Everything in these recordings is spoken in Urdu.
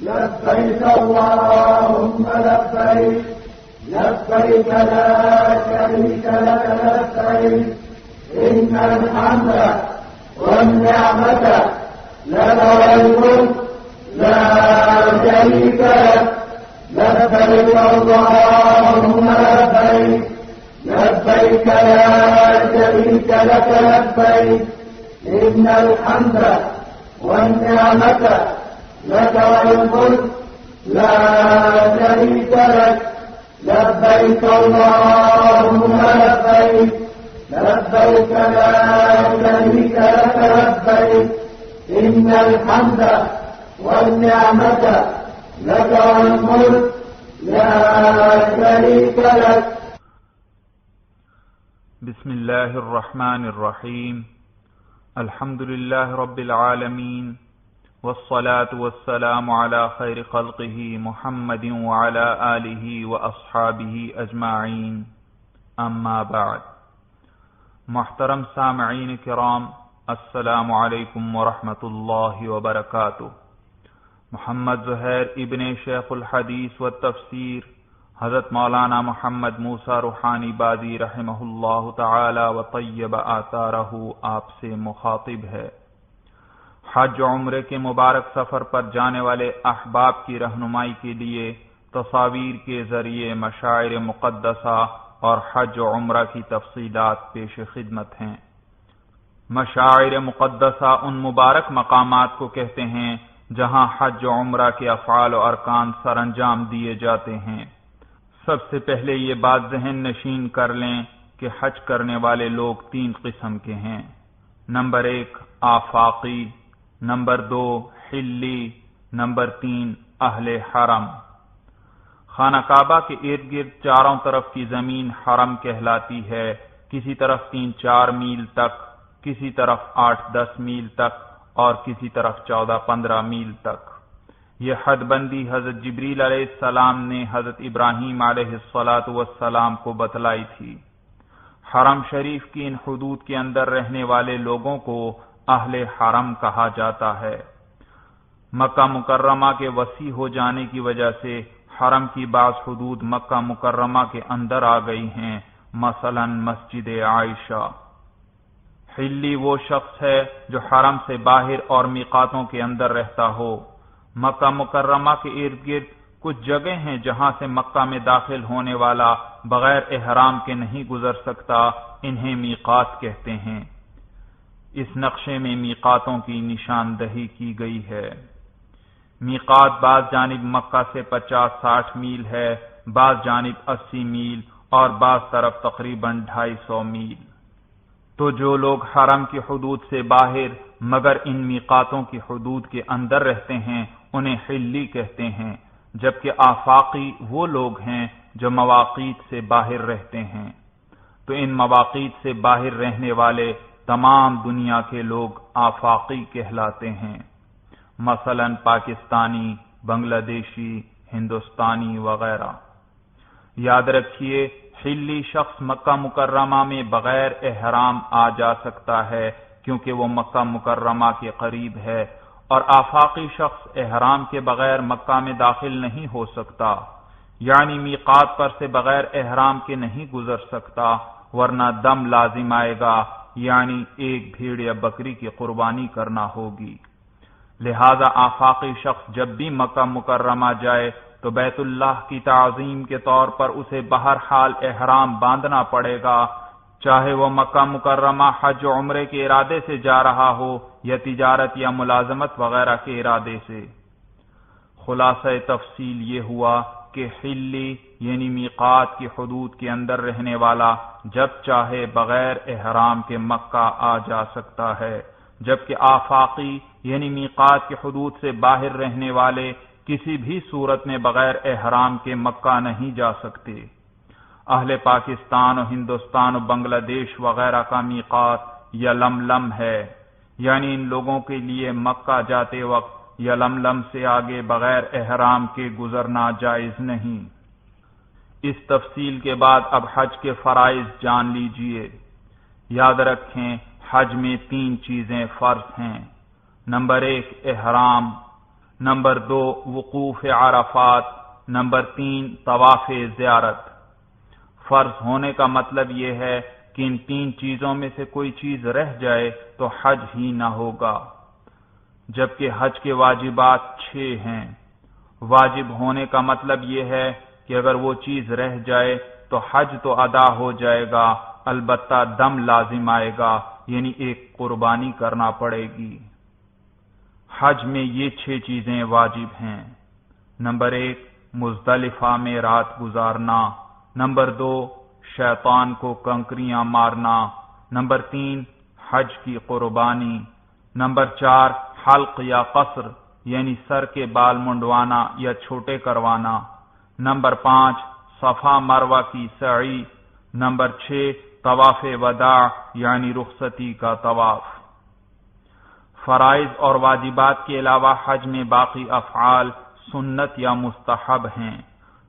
لبيك اللهم لبيك لبيك لا شريك لك لبيك إن الحمد والنعمة لك والملك لا شريك لك لبيك اللهم لبيك لبيك لا شريك لك لبيك إن الحمد والنعمة لك والملك لا شريك لك لبيك اللهم لبيك لبيك لا شريك لك لبيك إن الحمد والنعمة لك والملك لا شريك لك. بسم الله الرحمن الرحيم. الحمد لله رب العالمين والصلاة والسلام على خير خلقه محمد وعلى آله وأصحابه أجمعين. اما بعد. محترم سامعین کرام، السلام علیکم ورحمۃ اللہ وبرکاتہ. محمد زہیر ابن شیخ الحدیث والتفسیر حضرت مولانا محمد موسیٰ روحانی بازی رحمہ اللہ تعالی و طیب آثارہ آپ سے مخاطب ہے. حج عمرے کے مبارک سفر پر جانے والے احباب کی رہنمائی کے لیے تصاویر کے ذریعے مشاعر مقدسہ اور حج و عمرہ کی تفصیلات پیش خدمت ہیں. مشاعر مقدسہ ان مبارک مقامات کو کہتے ہیں جہاں حج و عمرہ کے افعال و ارکان سر انجام دیے جاتے ہیں. سب سے پہلے یہ بات ذہن نشین کر لیں کہ حج کرنے والے لوگ 3 قسم کے ہیں. نمبر 1 آفاقی، نمبر 2 حلی، نمبر 3 اہل حرم. خانہ کعبہ کے ارد گرد چاروں طرف کی زمین حرم کہلاتی ہے. کسی طرف 3-4 میل تک، کسی طرف 8-10 میل تک اور کسی طرف 14-15 میل تک. یہ حد بندی حضرت جبریل علیہ السلام نے حضرت ابراہیم علیہ السلام کو بتلائی تھی. حرم شریف کی ان حدود کے اندر رہنے والے لوگوں کو اہل حرم کہا جاتا ہے. مکہ مکرمہ کے وسیع ہو جانے کی وجہ سے حرم کی بعض حدود مکہ مکرمہ کے اندر آ گئی ہیں، مثلا مسجد عائشہ. حلی وہ شخص ہے جو حرم سے باہر اور میقاتوں کے اندر رہتا ہو. مکہ مکرمہ کے ارد گرد کچھ جگہ ہیں جہاں سے مکہ میں داخل ہونے والا بغیر احرام کے نہیں گزر سکتا، انہیں میقات کہتے ہیں. اس نقشے میں میقاتوں کی نشاندہی کی گئی ہے. میقات بعض جانب مکہ سے 50-60 میل ہے، بعض جانب 80 میل اور بعض طرف تقریباً 250 میل. تو جو لوگ حرم کی حدود سے باہر مگر ان میقاتوں کی حدود کے اندر رہتے ہیں انہیں حلی کہتے ہیں، جبکہ آفاقی وہ لوگ ہیں جو مواقیت سے باہر رہتے ہیں. تو ان مواقیت سے باہر رہنے والے تمام دنیا کے لوگ آفاقی کہلاتے ہیں، مثلا پاکستانی، بنگلہ دیشی، ہندوستانی وغیرہ. یاد رکھیے حلی شخص مکہ مکرمہ میں بغیر احرام آ جا سکتا ہے کیونکہ وہ مکہ مکرمہ کے قریب ہے، اور آفاقی شخص احرام کے بغیر مکہ میں داخل نہیں ہو سکتا، یعنی میقات پر سے بغیر احرام کے نہیں گزر سکتا، ورنہ دم لازم آئے گا، یعنی ایک بھیڑ یا بکری کی قربانی کرنا ہوگی. لہذا آفاقی شخص جب بھی مکہ مکرمہ جائے تو بیت اللہ کی تعظیم کے طور پر اسے بہرحال احرام باندھنا پڑے گا، چاہے وہ مکہ مکرمہ حج و عمرے کے ارادے سے جا رہا ہو یا تجارت یا ملازمت وغیرہ کے ارادے سے. خلاصہ تفصیل یہ ہوا کہ حلی یعنی میقات کی حدود کے اندر رہنے والا جب چاہے بغیر احرام کے مکہ آ جا سکتا ہے، جبکہ آفاقی یعنی میقات کی حدود سے باہر رہنے والے کسی بھی صورت میں بغیر احرام کے مکہ نہیں جا سکتے. اہل پاکستان و ہندوستان و بنگلہ دیش وغیرہ کا میقات یلملم ہے، یعنی ان لوگوں کے لیے مکہ جاتے وقت یلملم سے آگے بغیر احرام کے گزرنا جائز نہیں. اس تفصیل کے بعد اب حج کے فرائض جان لیجئے. یاد رکھیں حج میں 3 چیزیں فرض ہیں. نمبر 1 احرام، نمبر 2 وقوف عرفات، نمبر 3 طواف زیارت۔ فرض ہونے کا مطلب یہ ہے کہ ان 3 چیزوں میں سے کوئی چیز رہ جائے تو حج ہی نہ ہوگا، جبکہ حج کے واجبات 6 ہیں۔ واجب ہونے کا مطلب یہ ہے کہ اگر وہ چیز رہ جائے تو حج تو ادا ہو جائے گا، البتہ دم لازم آئے گا، یعنی ایک قربانی کرنا پڑے گی۔ حج میں یہ 6 چیزیں واجب ہیں۔ نمبر 1 مزدلفہ میں رات گزارنا، نمبر 2 شیطان کو کنکریاں مارنا، نمبر 3 حج کی قربانی، نمبر 4 حلق یا قصر یعنی سر کے بال منڈوانا یا چھوٹے کروانا، نمبر 5 صفا مروہ کی سعی، نمبر 6 طواف وداع یعنی رخصتی کا طواف۔ فرائض اور واجبات کے علاوہ حج میں باقی افعال سنت یا مستحب ہیں۔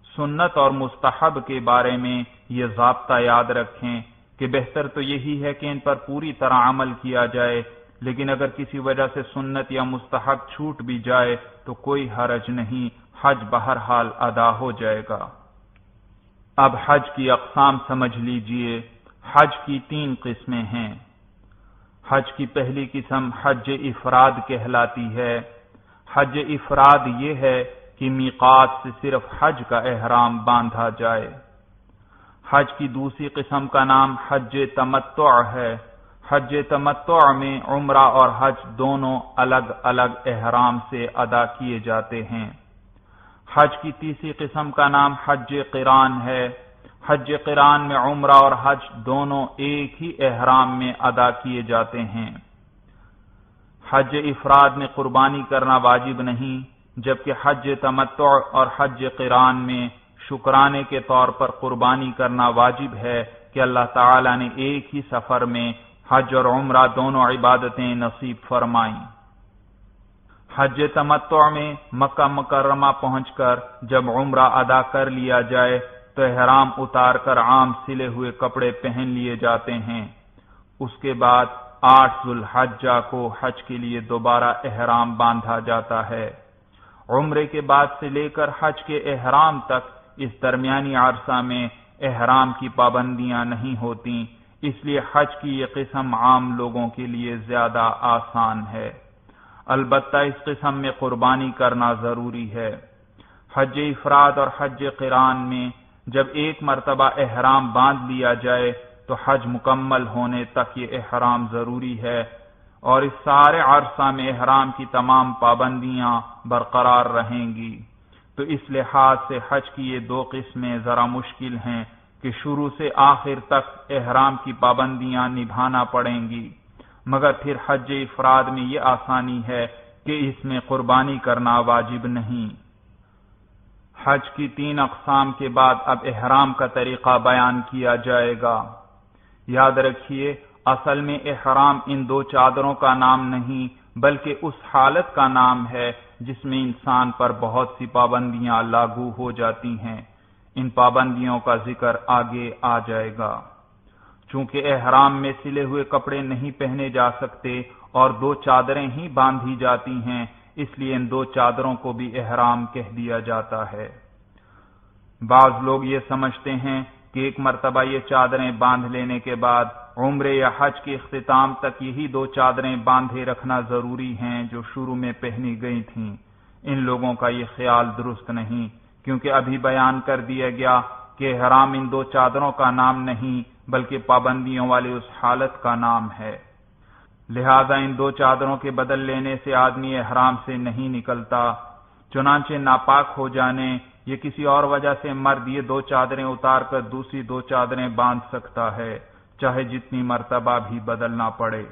سنت اور مستحب کے بارے میں یہ ضابطہ یاد رکھیں کہ بہتر تو یہی ہے کہ ان پر پوری طرح عمل کیا جائے، لیکن اگر کسی وجہ سے سنت یا مستحب چھوٹ بھی جائے تو کوئی حرج نہیں، حج بہرحال ادا ہو جائے گا۔ اب حج کی اقسام سمجھ لیجئے۔ حج کی 3 قسمیں ہیں۔ حج کی پہلی قسم حج افراد کہلاتی ہے۔ حج افراد یہ ہے کہ میقات سے صرف حج کا احرام باندھا جائے۔ حج کی دوسری قسم کا نام حج تمتع ہے۔ حج تمتع میں عمرہ اور حج دونوں الگ الگ احرام سے ادا کیے جاتے ہیں۔ حج کی تیسری قسم کا نام حج قران ہے۔ حج قران میں عمرہ اور حج دونوں ایک ہی احرام میں ادا کیے جاتے ہیں۔ حج افراد میں قربانی کرنا واجب نہیں، جبکہ حج تمتع اور حج قران میں شکرانے کے طور پر قربانی کرنا واجب ہے کہ اللہ تعالی نے ایک ہی سفر میں حج اور عمرہ دونوں عبادتیں نصیب فرمائیں۔ حج تمتع میں مکہ مکرمہ پہنچ کر جب عمرہ ادا کر لیا جائے تو احرام اتار کر عام سلے ہوئے کپڑے پہن لیے جاتے ہیں۔ اس کے بعد 8 ذو الحجہ کو حج کے لیے دوبارہ احرام باندھا جاتا ہے۔ عمرے کے بعد سے لے کر حج کے احرام تک اس درمیانی عرصہ میں احرام کی پابندیاں نہیں ہوتی، اس لیے حج کی یہ قسم عام لوگوں کے لیے زیادہ آسان ہے۔ البتہ اس قسم میں قربانی کرنا ضروری ہے۔ حج افراد اور حج قران میں جب ایک مرتبہ احرام باندھ لیا جائے تو حج مکمل ہونے تک یہ احرام ضروری ہے، اور اس سارے عرصہ میں احرام کی تمام پابندیاں برقرار رہیں گی۔ تو اس لحاظ سے حج کی یہ 2 قسمیں ذرا مشکل ہیں کہ شروع سے آخر تک احرام کی پابندیاں نبھانا پڑیں گی، مگر پھر حج افراد میں یہ آسانی ہے کہ اس میں قربانی کرنا واجب نہیں۔ حج کی 3 اقسام کے بعد اب احرام کا طریقہ بیان کیا جائے گا۔ یاد رکھیے، اصل میں احرام ان 2 چادروں کا نام نہیں بلکہ اس حالت کا نام ہے جس میں انسان پر بہت سی پابندیاں لاگو ہو جاتی ہیں۔ ان پابندیوں کا ذکر آگے آ جائے گا۔ چونکہ احرام میں سلے ہوئے کپڑے نہیں پہنے جا سکتے اور 2 چادریں ہی باندھی جاتی ہیں، اس لیے ان 2 چادروں کو بھی احرام کہہ دیا جاتا ہے۔ بعض لوگ یہ سمجھتے ہیں کہ ایک مرتبہ یہ چادریں باندھ لینے کے بعد عمرے یا حج کے اختتام تک یہی 2 چادریں باندھے رکھنا ضروری ہیں جو شروع میں پہنی گئی تھیں۔ ان لوگوں کا یہ خیال درست نہیں، کیونکہ ابھی بیان کر دیا گیا کہ احرام ان 2 چادروں کا نام نہیں بلکہ پابندیوں والی اس حالت کا نام ہے۔ لہذا ان 2 چادروں کے بدل لینے سے آدمی احرام سے نہیں نکلتا، چنانچہ ناپاک ہو جانے یا کسی اور وجہ سے مرد یہ 2 چادریں اتار کر دوسری 2 چادریں باندھ سکتا ہے، چاہے جتنی مرتبہ بھی بدلنا پڑے۔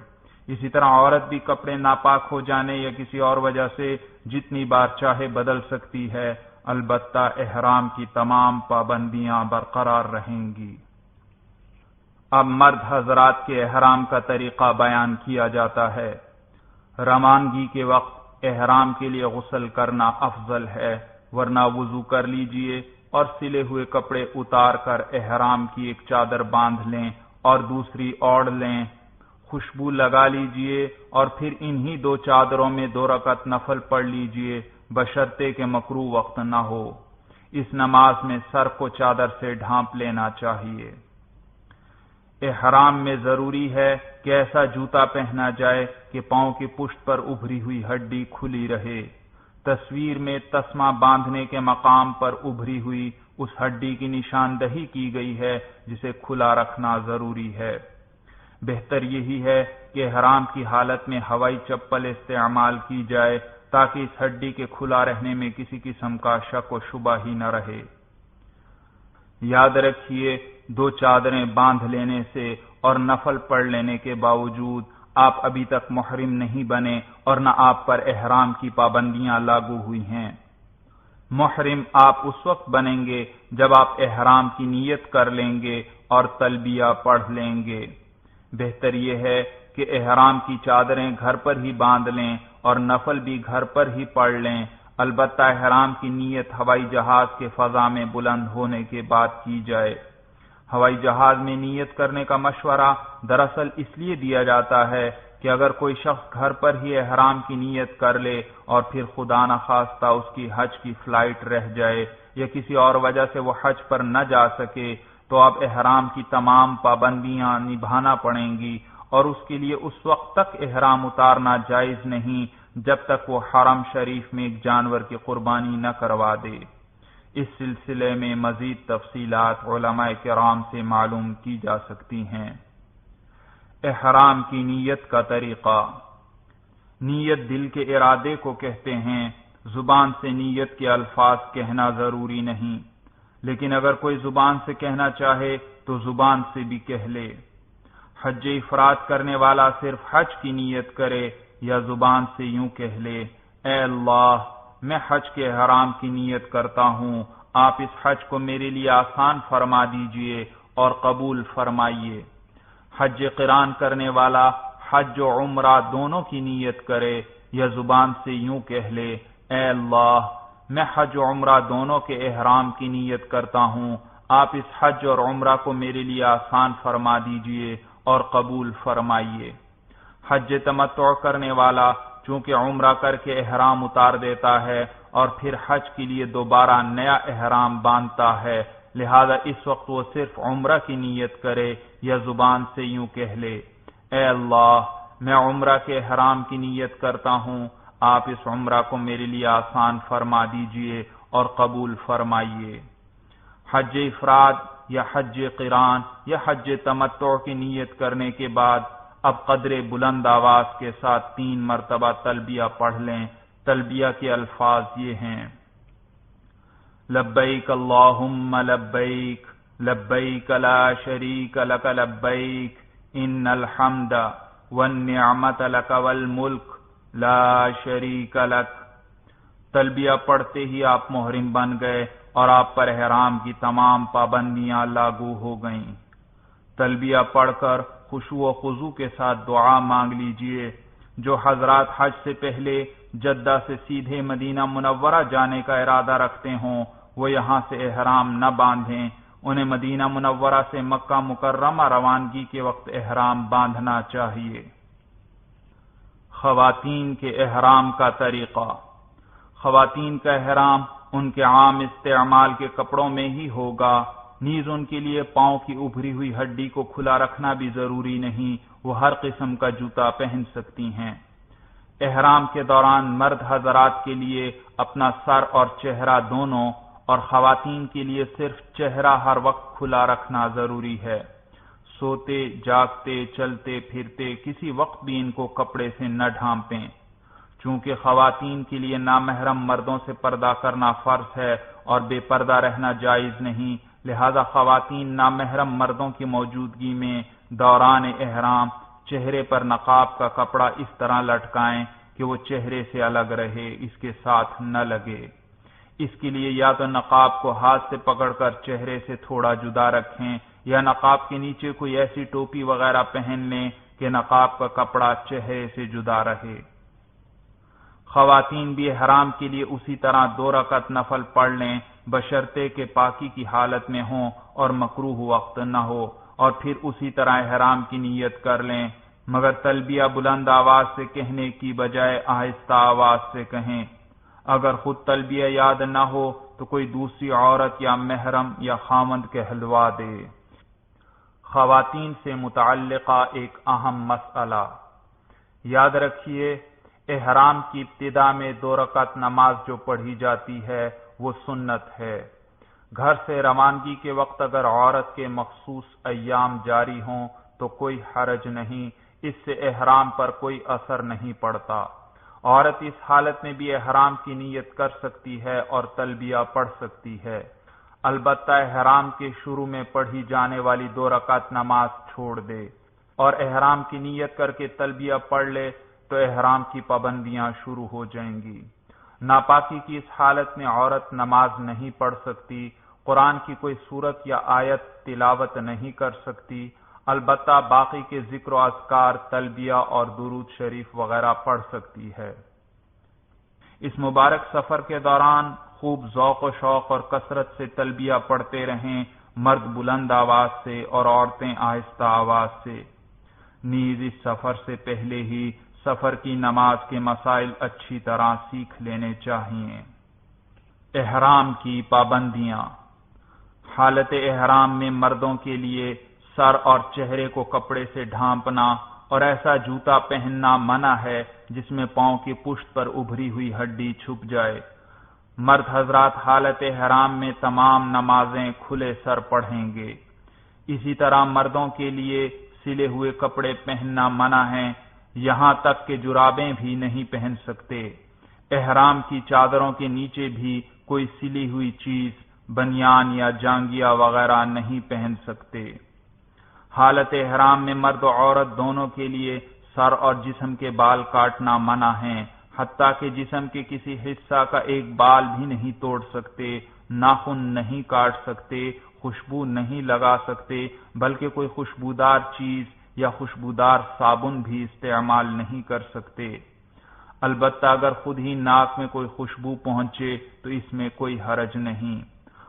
اسی طرح عورت بھی کپڑے ناپاک ہو جانے یا کسی اور وجہ سے جتنی بار چاہے بدل سکتی ہے، البتہ احرام کی تمام پابندیاں برقرار رہیں گی۔ اب مرد حضرات کے احرام کا طریقہ بیان کیا جاتا ہے۔ روانگی کے وقت احرام کے لیے غسل کرنا افضل ہے، ورنہ وضو کر لیجئے اور سلے ہوئے کپڑے اتار کر احرام کی ایک چادر باندھ لیں اور دوسری اوڑھ لیں، خوشبو لگا لیجئے اور پھر انہی 2 چادروں میں 2 رکعت نفل پڑھ لیجئے، بشرطے کہ مکروہ وقت نہ ہو۔ اس نماز میں سر کو چادر سے ڈھانپ لینا چاہیے۔ احرام میں ضروری ہے کہ ایسا جوتا پہنا جائے کہ پاؤں کی پشت پر ابھری ہوئی ہڈی کھلی رہے۔ تصویر میں تسمہ باندھنے کے مقام پر ابھری ہوئی اس ہڈی کی نشاندہی کی گئی ہے جسے کھلا رکھنا ضروری ہے۔ بہتر یہی ہے کہ احرام کی حالت میں ہوائی چپل استعمال کی جائے تاکہ اس ہڈی کے کھلا رہنے میں کسی قسم کا شک و شبہ ہی نہ رہے۔ یاد رکھیے، 2 چادریں باندھ لینے سے اور نفل پڑھ لینے کے باوجود آپ ابھی تک محرم نہیں بنے اور نہ آپ پر احرام کی پابندیاں لاگو ہوئی ہیں۔ محرم آپ اس وقت بنیں گے جب آپ احرام کی نیت کر لیں گے اور تلبیہ پڑھ لیں گے۔ بہتر یہ ہے کہ احرام کی چادریں گھر پر ہی باندھ لیں اور نفل بھی گھر پر ہی پڑھ لیں، البتہ احرام کی نیت ہوائی جہاز کے فضا میں بلند ہونے کے بعد کی جائے۔ ہوائی جہاز میں نیت کرنے کا مشورہ دراصل اس لیے دیا جاتا ہے کہ اگر کوئی شخص گھر پر ہی احرام کی نیت کر لے اور پھر خدا نخواستہ اس کی حج کی فلائٹ رہ جائے یا کسی اور وجہ سے وہ حج پر نہ جا سکے تو اب احرام کی تمام پابندیاں نبھانا پڑیں گی اور اس کے لیے اس وقت تک احرام اتارنا جائز نہیں جب تک وہ حرم شریف میں ایک جانور کی قربانی نہ کروا دے۔ اس سلسلے میں مزید تفصیلات علماء کرام سے معلوم کی جا سکتی ہیں۔ احرام کی نیت کا طریقہ۔ نیت دل کے ارادے کو کہتے ہیں، زبان سے نیت کے الفاظ کہنا ضروری نہیں، لیکن اگر کوئی زبان سے کہنا چاہے تو زبان سے بھی کہہ لے۔ حج افراد کرنے والا صرف حج کی نیت کرے یا زبان سے یوں کہہ لے، اے اللہ، میں حج کے احرام کی نیت کرتا ہوں، آپ اس حج کو میرے لیے آسان فرما دیجئے اور قبول فرمائیے۔ حج قران کرنے والا حج و عمرہ دونوں کی نیت کرے یا زبان سے یوں کہہ لے، اے اللہ، میں حج و عمرہ دونوں کے احرام کی نیت کرتا ہوں، آپ اس حج اور عمرہ کو میرے لیے آسان فرما دیجئے اور قبول فرمائیے۔ حج تمتع کرنے والا چونکہ عمرہ کر کے احرام اتار دیتا ہے اور پھر حج کے لیے دوبارہ نیا احرام باندھتا ہے، لہذا اس وقت وہ صرف عمرہ کی نیت کرے یا زبان سے یوں کہہ لے، اے اللہ، میں عمرہ کے احرام کی نیت کرتا ہوں، آپ اس عمرہ کو میرے لیے آسان فرما دیجئے اور قبول فرمائیے۔ حج افراد یا حج قران یا حج تمتع کی نیت کرنے کے بعد اب قدر بلند آواز کے ساتھ 3 مرتبہ تلبیہ پڑھ لیں۔ تلبیہ کے الفاظ یہ ہیں: لبیک اللہم لبیک، لبیک لا شریک لک لبیک، ان الحمد والنعمت لک والملک لا شریک لک۔ تلبیہ پڑھتے ہی آپ محرم بن گئے اور آپ پر احرام کی تمام پابندیاں لاگو ہو گئیں۔ تلبیہ پڑھ کر خشوع و خضوع کے ساتھ دعا مانگ لیجئے۔ جو حضرات حج سے پہلے جدہ سے سیدھے مدینہ منورہ جانے کا ارادہ رکھتے ہوں وہ یہاں سے احرام نہ باندھیں، انہیں مدینہ منورہ سے مکہ مکرمہ روانگی کے وقت احرام باندھنا چاہیے۔ خواتین کے احرام کا طریقہ۔ خواتین کا احرام ان کے عام استعمال کے کپڑوں میں ہی ہوگا، نیز ان کے لیے پاؤں کی ابھری ہوئی ہڈی کو کھلا رکھنا بھی ضروری نہیں، وہ ہر قسم کا جوتا پہن سکتی ہیں۔ احرام کے دوران مرد حضرات کے لیے اپنا سر اور چہرہ دونوں اور خواتین کے لیے صرف چہرہ ہر وقت کھلا رکھنا ضروری ہے۔ سوتے، جاگتے، چلتے پھرتے کسی وقت بھی ان کو کپڑے سے نہ ڈھانپیں۔ چونکہ خواتین کے لیے نامحرم مردوں سے پردہ کرنا فرض ہے اور بے پردہ رہنا جائز نہیں، لہذا خواتین نامحرم مردوں کی موجودگی میں دوران احرام چہرے پر نقاب کا کپڑا اس طرح لٹکائیں کہ وہ چہرے سے الگ رہے، اس کے ساتھ نہ لگے۔ اس کے لیے یا تو نقاب کو ہاتھ سے پکڑ کر چہرے سے تھوڑا جدا رکھیں یا نقاب کے نیچے کوئی ایسی ٹوپی وغیرہ پہن لیں کہ نقاب کا کپڑا چہرے سے جدا رہے۔ خواتین بھی احرام کے لیے اسی طرح 2 رکعت نفل پڑھ لیں بشرطے کہ پاکی کی حالت میں ہوں اور مکروہ وقت نہ ہو، اور پھر اسی طرح احرام کی نیت کر لیں، مگر تلبیہ بلند آواز سے کہنے کی بجائے آہستہ آواز سے کہیں۔ اگر خود تلبیہ یاد نہ ہو تو کوئی دوسری عورت یا محرم یا خامند کہلوا دے۔ خواتین سے متعلقہ ایک اہم مسئلہ، یاد رکھیے احرام کی ابتدا میں 2 رکعت نماز جو پڑھی جاتی ہے وہ سنت ہے۔ گھر سے روانگی کے وقت اگر عورت کے مخصوص ایام جاری ہوں تو کوئی حرج نہیں، اس سے احرام پر کوئی اثر نہیں پڑتا۔ عورت اس حالت میں بھی احرام کی نیت کر سکتی ہے اور تلبیہ پڑھ سکتی ہے، البتہ احرام کے شروع میں پڑھی جانے والی 2 رکعت نماز چھوڑ دے اور احرام کی نیت کر کے تلبیہ پڑھ لے تو احرام کی پابندیاں شروع ہو جائیں گی۔ ناپاکی کی اس حالت میں عورت نماز نہیں پڑھ سکتی، قرآن کی کوئی سورت یا آیت تلاوت نہیں کر سکتی، البتہ باقی کے ذکر و اذکار، تلبیہ اور درود شریف وغیرہ پڑھ سکتی ہے۔ اس مبارک سفر کے دوران خوب ذوق و شوق اور کثرت سے تلبیہ پڑھتے رہیں، مرد بلند آواز سے اور عورتیں آہستہ آواز سے۔ نیز اس سفر سے پہلے ہی سفر کی نماز کے مسائل اچھی طرح سیکھ لینے چاہیے۔ احرام کی پابندیاں۔ حالت احرام میں مردوں کے لیے سر اور چہرے کو کپڑے سے ڈھانپنا اور ایسا جوتا پہننا منع ہے جس میں پاؤں کی پشت پر ابھری ہوئی ہڈی چھپ جائے۔ مرد حضرات حالت احرام میں تمام نمازیں کھلے سر پڑھیں گے۔ اسی طرح مردوں کے لیے سلے ہوئے کپڑے پہننا منع ہیں، یہاں تک کہ جرابیں بھی نہیں پہن سکتے۔ احرام کی چادروں کے نیچے بھی کوئی سلی ہوئی چیز، بنیان یا جانگیا وغیرہ نہیں پہن سکتے۔ حالت احرام میں مرد و عورت دونوں کے لیے سر اور جسم کے بال کاٹنا منع ہیں، حتیٰ کہ جسم کے کسی حصہ کا ایک بال بھی نہیں توڑ سکتے، ناخن نہیں کاٹ سکتے، خوشبو نہیں لگا سکتے، بلکہ کوئی خوشبودار چیز یا خوشبودار صابن بھی استعمال نہیں کر سکتے۔ البتہ اگر خود ہی ناک میں کوئی خوشبو پہنچے تو اس میں کوئی حرج نہیں۔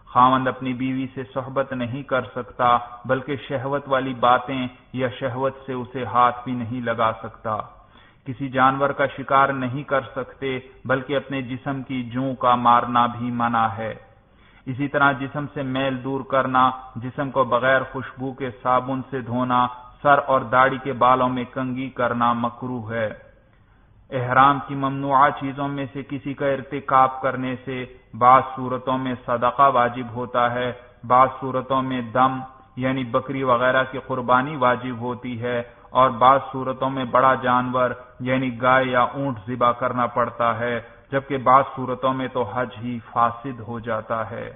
خاوند اپنی بیوی سے صحبت نہیں کر سکتا، بلکہ شہوت والی باتیں یا شہوت سے اسے ہاتھ بھی نہیں لگا سکتا۔ کسی جانور کا شکار نہیں کر سکتے، بلکہ اپنے جسم کی جوں کا مارنا بھی منع ہے۔ اسی طرح جسم سے میل دور کرنا، جسم کو بغیر خوشبو کے صابن سے دھونا، سر اور داڑھی کے بالوں میں کنگھی کرنا مکروہ ہے۔ احرام کی ممنوعہ چیزوں میں سے کسی کا ارتکاب کرنے سے بعض صورتوں میں صدقہ واجب ہوتا ہے، بعض صورتوں میں دم یعنی بکری وغیرہ کی قربانی واجب ہوتی ہے، اور بعض صورتوں میں بڑا جانور یعنی گائے یا اونٹ ذبح کرنا پڑتا ہے، جبکہ بعض صورتوں میں تو حج ہی فاسد ہو جاتا ہے۔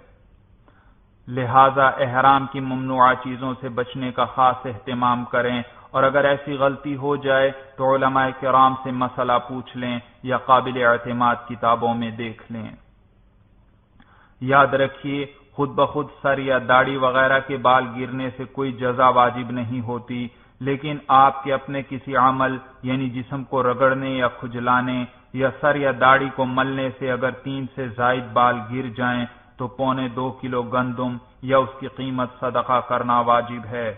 لہذا احرام کی ممنوعہ چیزوں سے بچنے کا خاص اہتمام کریں، اور اگر ایسی غلطی ہو جائے تو علماء کرام سے مسئلہ پوچھ لیں یا قابل اعتماد کتابوں میں دیکھ لیں۔ یاد رکھیے خود بخود سر یا داڑھی وغیرہ کے بال گرنے سے کوئی جزا واجب نہیں ہوتی، لیکن آپ کے اپنے کسی عمل یعنی جسم کو رگڑنے یا کھجلانے یا سر یا داڑھی کو ملنے سے اگر 3 سے زائد بال گر جائیں تو 2.25 کلو گندم یا اس کی قیمت صدقہ کرنا واجب ہے۔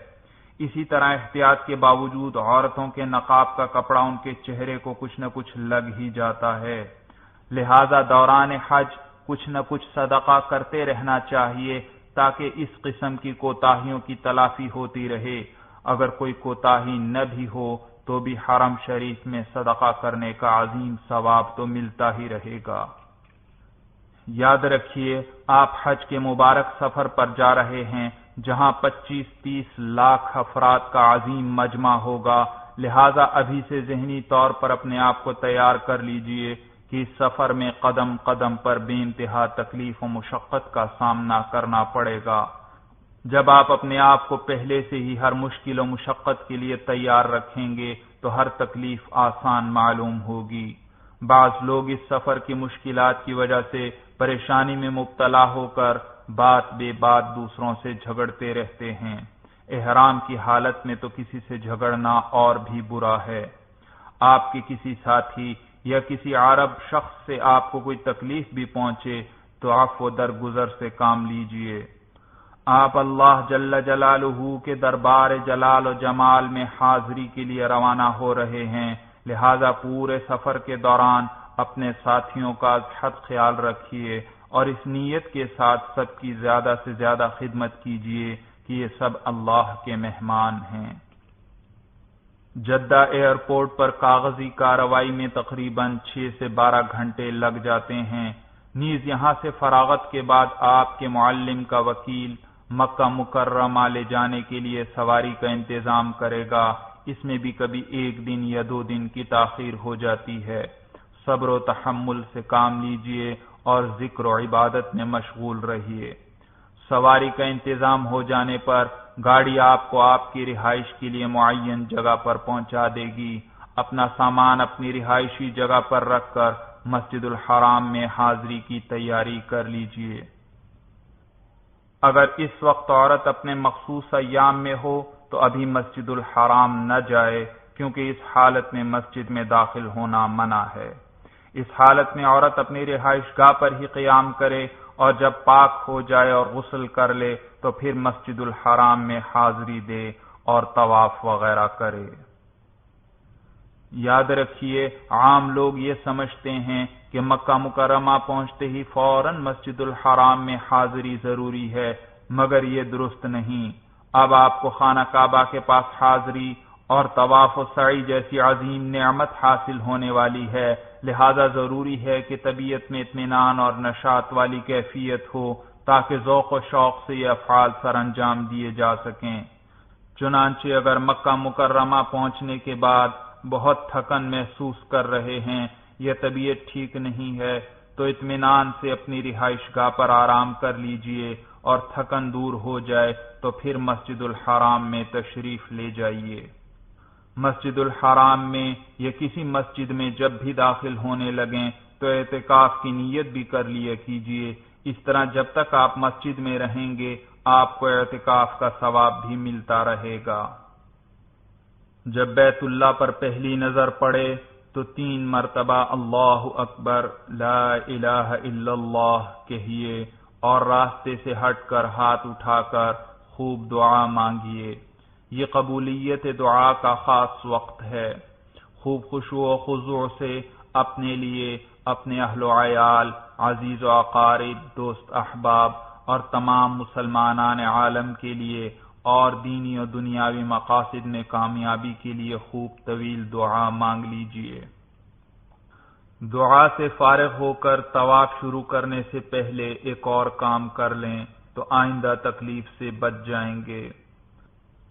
اسی طرح احتیاط کے باوجود عورتوں کے نقاب کا کپڑا ان کے چہرے کو کچھ نہ کچھ لگ ہی جاتا ہے، لہذا دوران حج کچھ نہ کچھ صدقہ کرتے رہنا چاہیے تاکہ اس قسم کی کوتاہیوں کی تلافی ہوتی رہے۔ اگر کوئی کوتاہی نہ بھی ہو تو بھی حرم شریف میں صدقہ کرنے کا عظیم ثواب تو ملتا ہی رہے گا۔ یاد رکھیے آپ حج کے مبارک سفر پر جا رہے ہیں جہاں 25-30 لاکھ افراد کا عظیم مجمع ہوگا، لہذا ابھی سے ذہنی طور پر اپنے آپ کو تیار کر لیجئے کہ اس سفر میں قدم قدم پر بے انتہا تکلیف و مشقت کا سامنا کرنا پڑے گا۔ جب آپ اپنے آپ کو پہلے سے ہی ہر مشکل و مشقت کے لیے تیار رکھیں گے تو ہر تکلیف آسان معلوم ہوگی۔ بعض لوگ اس سفر کی مشکلات کی وجہ سے پریشانی میں مبتلا ہو کر بات بے بات دوسروں سے جھگڑتے رہتے ہیں۔ احرام کی حالت میں تو کسی سے جھگڑنا اور بھی برا ہے۔ آپ کے کسی ساتھی یا کسی عرب شخص سے آپ کو کوئی تکلیف بھی پہنچے تو عفو درگزر سے کام لیجئے۔ آپ اللہ جل جلالہ کے دربار جلال و جمال میں حاضری کے لیے روانہ ہو رہے ہیں، لہذا پورے سفر کے دوران اپنے ساتھیوں کا از حد خیال رکھیے اور اس نیت کے ساتھ سب کی زیادہ سے زیادہ خدمت کیجیے کہ یہ سب اللہ کے مہمان ہیں۔ جدہ ایئرپورٹ پر کاغذی کارروائی میں تقریباً 6 سے 12 گھنٹے لگ جاتے ہیں۔ نیز یہاں سے فراغت کے بعد آپ کے معلم کا وکیل مکہ مکرمہ لے جانے کے لیے سواری کا انتظام کرے گا۔ اس میں بھی کبھی 1 دن یا 2 دن کی تاخیر ہو جاتی ہے۔ صبر و تحمل سے کام لیجئے اور ذکر و عبادت میں مشغول رہیے۔ سواری کا انتظام ہو جانے پر گاڑی آپ کو آپ کی رہائش کے لیے معین جگہ پر پہنچا دے گی۔ اپنا سامان اپنی رہائشی جگہ پر رکھ کر مسجد الحرام میں حاضری کی تیاری کر لیجئے۔ اگر اس وقت عورت اپنے مخصوص ایام میں ہو تو ابھی مسجد الحرام نہ جائے، کیونکہ اس حالت میں مسجد میں داخل ہونا منع ہے۔ اس حالت میں عورت اپنی رہائش گاہ پر ہی قیام کرے اور جب پاک ہو جائے اور غسل کر لے تو پھر مسجد الحرام میں حاضری دے اور طواف وغیرہ کرے۔ یاد رکھیے، عام لوگ یہ سمجھتے ہیں کہ مکہ مکرمہ پہنچتے ہی فوراً مسجد الحرام میں حاضری ضروری ہے، مگر یہ درست نہیں۔ اب آپ کو خانہ کعبہ کے پاس حاضری اور طواف و سعی جیسی عظیم نعمت حاصل ہونے والی ہے، لہذا ضروری ہے کہ طبیعت میں اطمینان اور نشاط والی کیفیت ہو تاکہ ذوق و شوق سے یہ افعال سر انجام دیے جا سکیں۔ چنانچہ اگر مکہ مکرمہ پہنچنے کے بعد بہت تھکن محسوس کر رہے ہیں یا طبیعت ٹھیک نہیں ہے تو اطمینان سے اپنی رہائش گاہ پر آرام کر لیجئے اور تھکن دور ہو جائے تو پھر مسجد الحرام میں تشریف لے جائیے۔ مسجد الحرام میں یا کسی مسجد میں جب بھی داخل ہونے لگیں تو اعتکاف کی نیت بھی کر لیا کیجئے۔ اس طرح جب تک آپ مسجد میں رہیں گے آپ کو اعتکاف کا ثواب بھی ملتا رہے گا۔ جب بیت اللہ پر پہلی نظر پڑے تو 3 مرتبہ اللہ اکبر لا الہ الا اللہ کہیے اور راستے سے ہٹ کر ہاتھ اٹھا کر خوب دعا مانگیے۔ یہ قبولیت دعا کا خاص وقت ہے۔ خوب خشوع و خضوع سے اپنے لیے، اپنے اہل و عیال، عزیز و اقارب، دوست احباب اور تمام مسلمانان عالم کے لیے اور دینی و دنیاوی مقاصد میں کامیابی کے لیے خوب طویل دعا مانگ لیجئے۔ دعا سے فارغ ہو کر طواف شروع کرنے سے پہلے ایک اور کام کر لیں تو آئندہ تکلیف سے بچ جائیں گے۔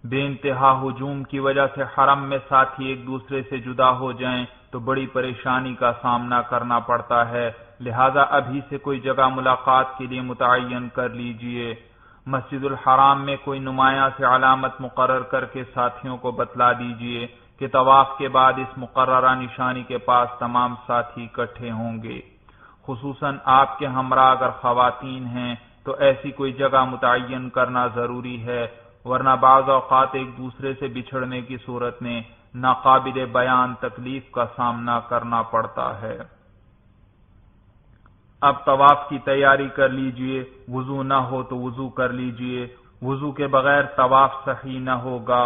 بے انتہا ہجوم کی وجہ سے حرم میں ساتھی ایک دوسرے سے جدا ہو جائیں تو بڑی پریشانی کا سامنا کرنا پڑتا ہے، لہذا ابھی سے کوئی جگہ ملاقات کے لیے متعین کر لیجئے۔ مسجد الحرام میں کوئی نمایاں سے علامت مقرر کر کے ساتھیوں کو بتلا دیجئے کہ طواف کے بعد اس مقررہ نشانی کے پاس تمام ساتھی اکٹھے ہوں گے۔ خصوصاً آپ کے ہمراہ اگر خواتین ہیں تو ایسی کوئی جگہ متعین کرنا ضروری ہے، ورنہ بعض اوقات ایک دوسرے سے بچھڑنے کی صورت میں ناقابل بیان تکلیف کا سامنا کرنا پڑتا ہے۔ اب طواف کی تیاری کر لیجئے، وضو نہ ہو تو وضو کر لیجئے، وضو کے بغیر طواف صحیح نہ ہوگا۔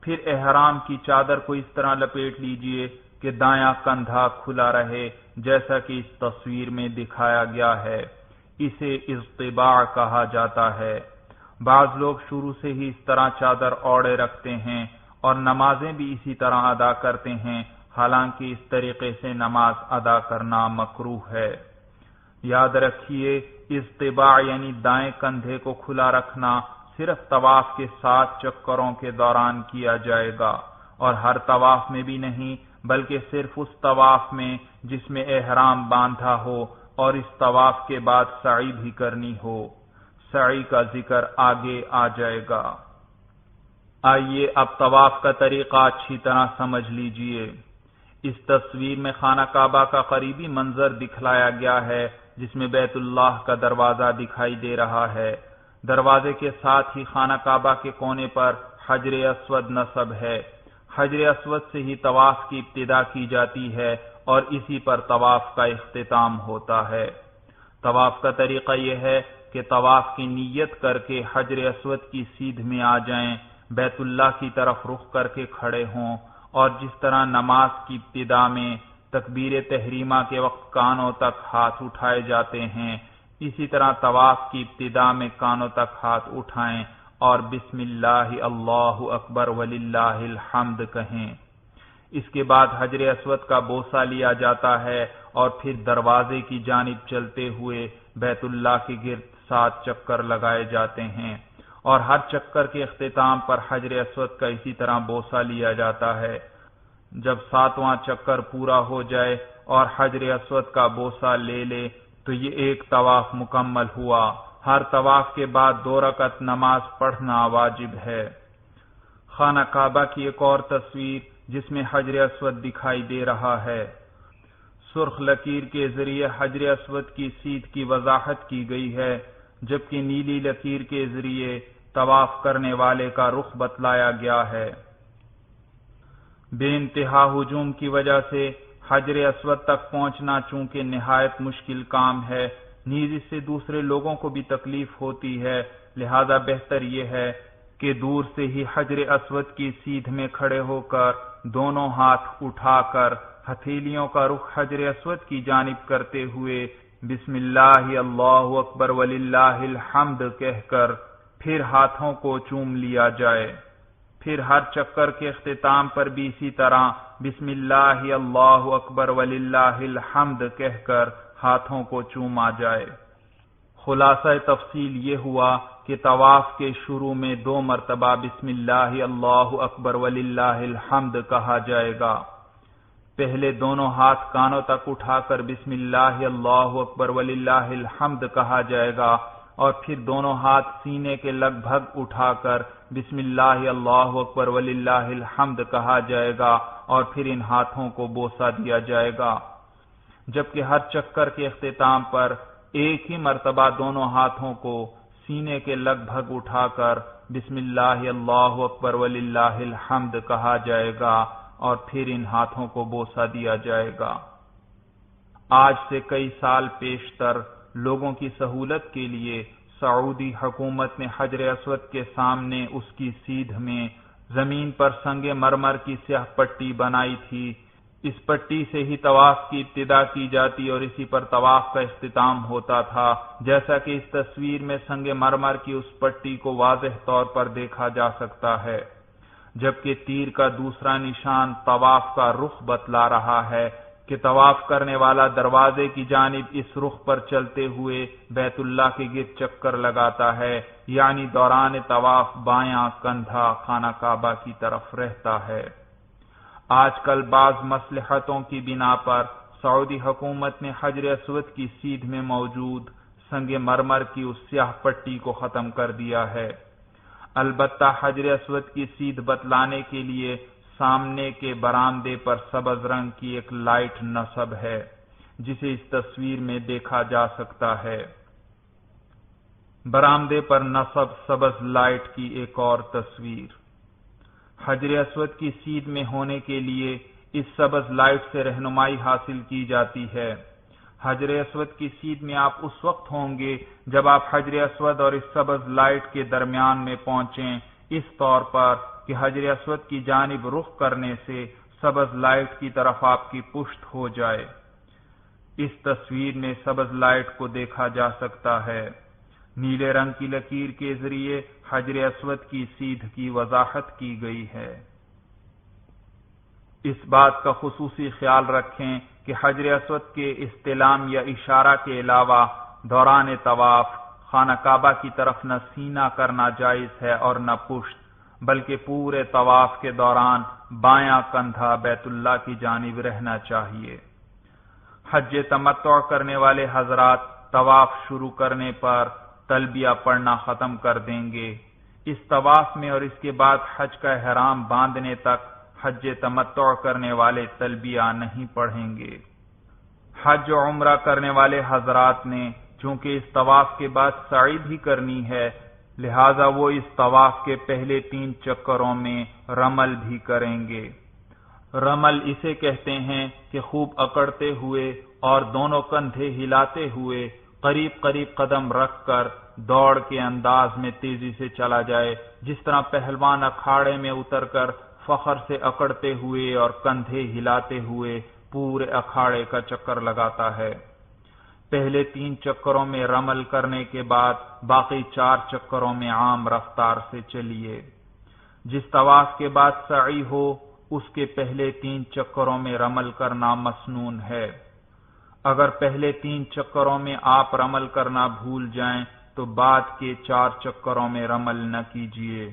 پھر احرام کی چادر کو اس طرح لپیٹ لیجئے کہ دایاں کندھا کھلا رہے، جیسا کہ اس تصویر میں دکھایا گیا ہے۔ اسے اضطباع کہا جاتا ہے۔ بعض لوگ شروع سے ہی اس طرح چادر اوڑے رکھتے ہیں اور نمازیں بھی اسی طرح ادا کرتے ہیں، حالانکہ اس طریقے سے نماز ادا کرنا مکروہ ہے۔ یاد رکھیے، اضطباع یعنی دائیں کندھے کو کھلا رکھنا صرف طواف کے 7 چکروں کے دوران کیا جائے گا، اور ہر طواف میں بھی نہیں بلکہ صرف اس طواف میں جس میں احرام باندھا ہو اور اس طواف کے بعد سعی بھی کرنی ہو۔ سعی کا ذکر آگے آ جائے گا۔ آئیے اب طواف کا طریقہ اچھی طرح سمجھ لیجئے۔ اس تصویر میں خانہ کعبہ کا قریبی منظر دکھلایا گیا ہے، جس میں بیت اللہ کا دروازہ دکھائی دے رہا ہے۔ دروازے کے ساتھ ہی خانہ کعبہ کے کونے پر حجر اسود نصب ہے۔ حجر اسود سے ہی طواف کی ابتدا کی جاتی ہے اور اسی پر طواف کا اختتام ہوتا ہے۔ طواف کا طریقہ یہ ہے کہ طواف کی نیت کر کے حجر اسود کی سیدھ میں آ جائیں، بیت اللہ کی طرف رخ کر کے کھڑے ہوں اور جس طرح نماز کی ابتدا میں تکبیر تحریمہ کے وقت کانوں تک ہاتھ اٹھائے جاتے ہیں، اسی طرح طواف کی ابتدا میں کانوں تک ہاتھ اٹھائیں اور بسم اللہ اللہ اکبر وللہ الحمد کہیں۔ اس کے بعد حجر اسود کا بوسہ لیا جاتا ہے اور پھر دروازے کی جانب چلتے ہوئے بیت اللہ کے گرد 7 چکر لگائے جاتے ہیں، اور ہر چکر کے اختتام پر حجر اسود کا اسی طرح بوسہ لیا جاتا ہے۔ جب 7واں چکر پورا ہو جائے اور حجر اسود کا بوسہ لے لے تو یہ ایک طواف مکمل ہوا۔ ہر طواف کے بعد 2 رکعت نماز پڑھنا واجب ہے۔ خانہ کعبہ کی ایک اور تصویر جس میں حجر اسود دکھائی دے رہا ہے۔ سرخ لکیر کے ذریعے حجر اسود کی سیدھ کی وضاحت کی گئی ہے، جبکہ نیلی لکیر کے ذریعے طواف کرنے والے کا رخ بتلایا گیا ہے۔ بے انتہا ہجوم کی وجہ سے حجر اسود تک پہنچنا چونکہ نہایت مشکل کام ہے، نیز اس سے دوسرے لوگوں کو بھی تکلیف ہوتی ہے، لہذا بہتر یہ ہے کہ دور سے ہی حجر اسود کی سیدھ میں کھڑے ہو کر دونوں ہاتھ اٹھا کر ہتھیلیوں کا رخ حجر اسود کی جانب کرتے ہوئے بسم اللہ اللہ اکبر وللہ الحمد کہہ کر پھر ہاتھوں کو چوم لیا جائے۔ پھر ہر چکر کے اختتام پر بھی اسی طرح بسم اللہ اللہ اکبر وللہ الحمد کہہ کر ہاتھوں کو چوما جائے۔ خلاصہ تفصیل یہ ہوا کہ طواف کے شروع میں 2 مرتبہ بسم اللہ اللہ اکبر وللہ الحمد کہا جائے گا۔ پہلے دونوں ہاتھ کانوں تک اٹھا کر بسم اللہ اللہ اکبر وللہ الحمد کہا جائے گا، اور پھر دونوں ہاتھ سینے کے لگ بھگ اٹھا کر بسم اللہ اللہ اکبر وللہ الحمد کہا جائے گا، اور پھر ان ہاتھوں کو بوسہ دیا جائے گا، جبکہ ہر چکر کے اختتام پر ایک ہی مرتبہ دونوں ہاتھوں کو سینے کے لگ بھگ اٹھا کر بسم اللہ اللہ اکبر وللہ الحمد کہا جائے گا، اور پھر ان ہاتھوں کو بوسہ دیا جائے گا۔ آج سے کئی سال پیشتر لوگوں کی سہولت کے لیے سعودی حکومت نے حجر اسود کے سامنے اس کی سیدھ میں زمین پر سنگ مرمر کی سیاہ پٹی بنائی تھی۔ اس پٹی سے ہی طواف کی ابتدا کی جاتی اور اسی پر طواف کا اختتام ہوتا تھا، جیسا کہ اس تصویر میں سنگ مرمر کی اس پٹی کو واضح طور پر دیکھا جا سکتا ہے، جبکہ تیر کا دوسرا نشان طواف کا رخ بتلا رہا ہے کہ طواف کرنے والا دروازے کی جانب اس رخ پر چلتے ہوئے بیت اللہ کے گرد چکر لگاتا ہے، یعنی دوران طواف بایاں کندھا خانہ کعبہ کی طرف رہتا ہے۔ آج کل بعض مصلحتوں کی بنا پر سعودی حکومت نے حجر اسود کی سیدھ میں موجود سنگ مرمر کی اس سیاہ پٹی کو ختم کر دیا ہے۔ البتہ حجر اسود کی سیدھ بتلانے کے لیے سامنے کے برآمدے پر سبز رنگ کی ایک لائٹ نصب ہے، جسے اس تصویر میں دیکھا جا سکتا ہے۔ برآمدے پر نصب سبز لائٹ کی ایک اور تصویر۔ حجر اسود کی سیدھ میں ہونے کے لیے اس سبز لائٹ سے رہنمائی حاصل کی جاتی ہے۔ حجر اسود کی سیدھ میں آپ اس وقت ہوں گے جب آپ حجر اسود اور اس سبز لائٹ کے درمیان میں پہنچیں، اس طور پر کہ حجر اسود کی جانب رخ کرنے سے سبز لائٹ کی طرف آپ کی پشت ہو جائے۔ اس تصویر میں سبز لائٹ کو دیکھا جا سکتا ہے۔ نیلے رنگ کی لکیر کے ذریعے حجر اسود کی سیدھ کی وضاحت کی گئی ہے۔ اس بات کا خصوصی خیال رکھیں کہ حجر اسود کے استلام یا اشارہ کے علاوہ دوران طواف خانہ کعبہ کی طرف نہ سینہ کرنا جائز ہے اور نہ پشت، بلکہ پورے طواف کے دوران بایاں کندھا بیت اللہ کی جانب رہنا چاہیے۔ حج تمتع کرنے والے حضرات طواف شروع کرنے پر تلبیہ پڑھنا ختم کر دیں گے۔ اس طواف میں اور اس کے بعد حج کا احرام باندھنے تک حج تمتع کرنے والے تلبیہ نہیں پڑھیں گے۔ حج و عمرہ کرنے والے حضرات نے چونکہ اس طواف کے بعد سعی بھی کرنی ہے، لہذا وہ اس طواف کے پہلے 3 چکروں میں رمل بھی کریں گے۔ رمل اسے کہتے ہیں کہ خوب اکڑتے ہوئے اور دونوں کندھے ہلاتے ہوئے قریب قریب قدم رکھ کر دوڑ کے انداز میں تیزی سے چلا جائے، جس طرح پہلوان اکھاڑے میں اتر کر فخر سے اکڑتے ہوئے اور کندھے ہلاتے ہوئے پورے اکھاڑے کا چکر لگاتا ہے۔ پہلے 3 چکروں میں رمل کرنے کے بعد باقی 4 چکروں میں عام رفتار سے چلیے۔ جس طواف کے بعد سعی ہو اس کے پہلے 3 چکروں میں رمل کرنا مسنون ہے۔ اگر پہلے 3 چکروں میں آپ رمل کرنا بھول جائیں تو بعد کے 4 چکروں میں رمل نہ کیجیے،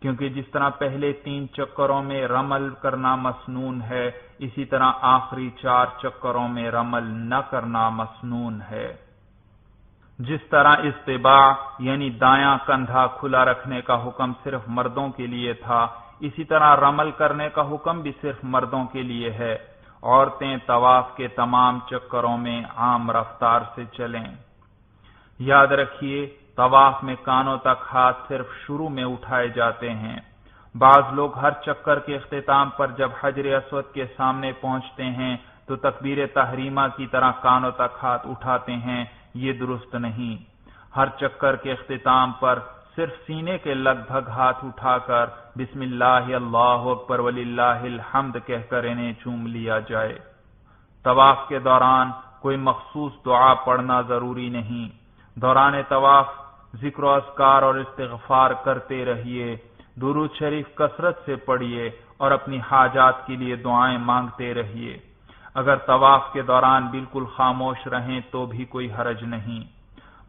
کیونکہ جس طرح پہلے 3 چکروں میں رمل کرنا مسنون ہے، اسی طرح آخری 4 چکروں میں رمل نہ کرنا مسنون ہے۔ جس طرح استباع یعنی دایاں کندھا کھلا رکھنے کا حکم صرف مردوں کے لیے تھا، اسی طرح رمل کرنے کا حکم بھی صرف مردوں کے لیے ہے۔ عورتیں طواف کے تمام چکروں میں عام رفتار سے چلیں۔ یاد رکھیے طواف میں کانوں تک ہاتھ صرف شروع میں اٹھائے جاتے ہیں۔ بعض لوگ ہر چکر کے اختتام پر جب حجر اسود کے سامنے پہنچتے ہیں تو تکبیر تحریمہ کی طرح کانوں تک ہاتھ اٹھاتے ہیں، یہ درست نہیں۔ ہر چکر کے اختتام پر صرف سینے کے لگ بھگ ہاتھ اٹھا کر بسم اللہ اللہ اکبر وللہ الحمد کہہ کر انہیں چوم لیا جائے۔ طواف کے دوران کوئی مخصوص دعا پڑھنا ضروری نہیں۔ دوران طواف ذکر و اذکار اور استغفار کرتے رہیے، درود شریف کثرت سے پڑھیے اور اپنی حاجات کے لیے دعائیں مانگتے رہیے۔ اگر طواف کے دوران بالکل خاموش رہیں تو بھی کوئی حرج نہیں۔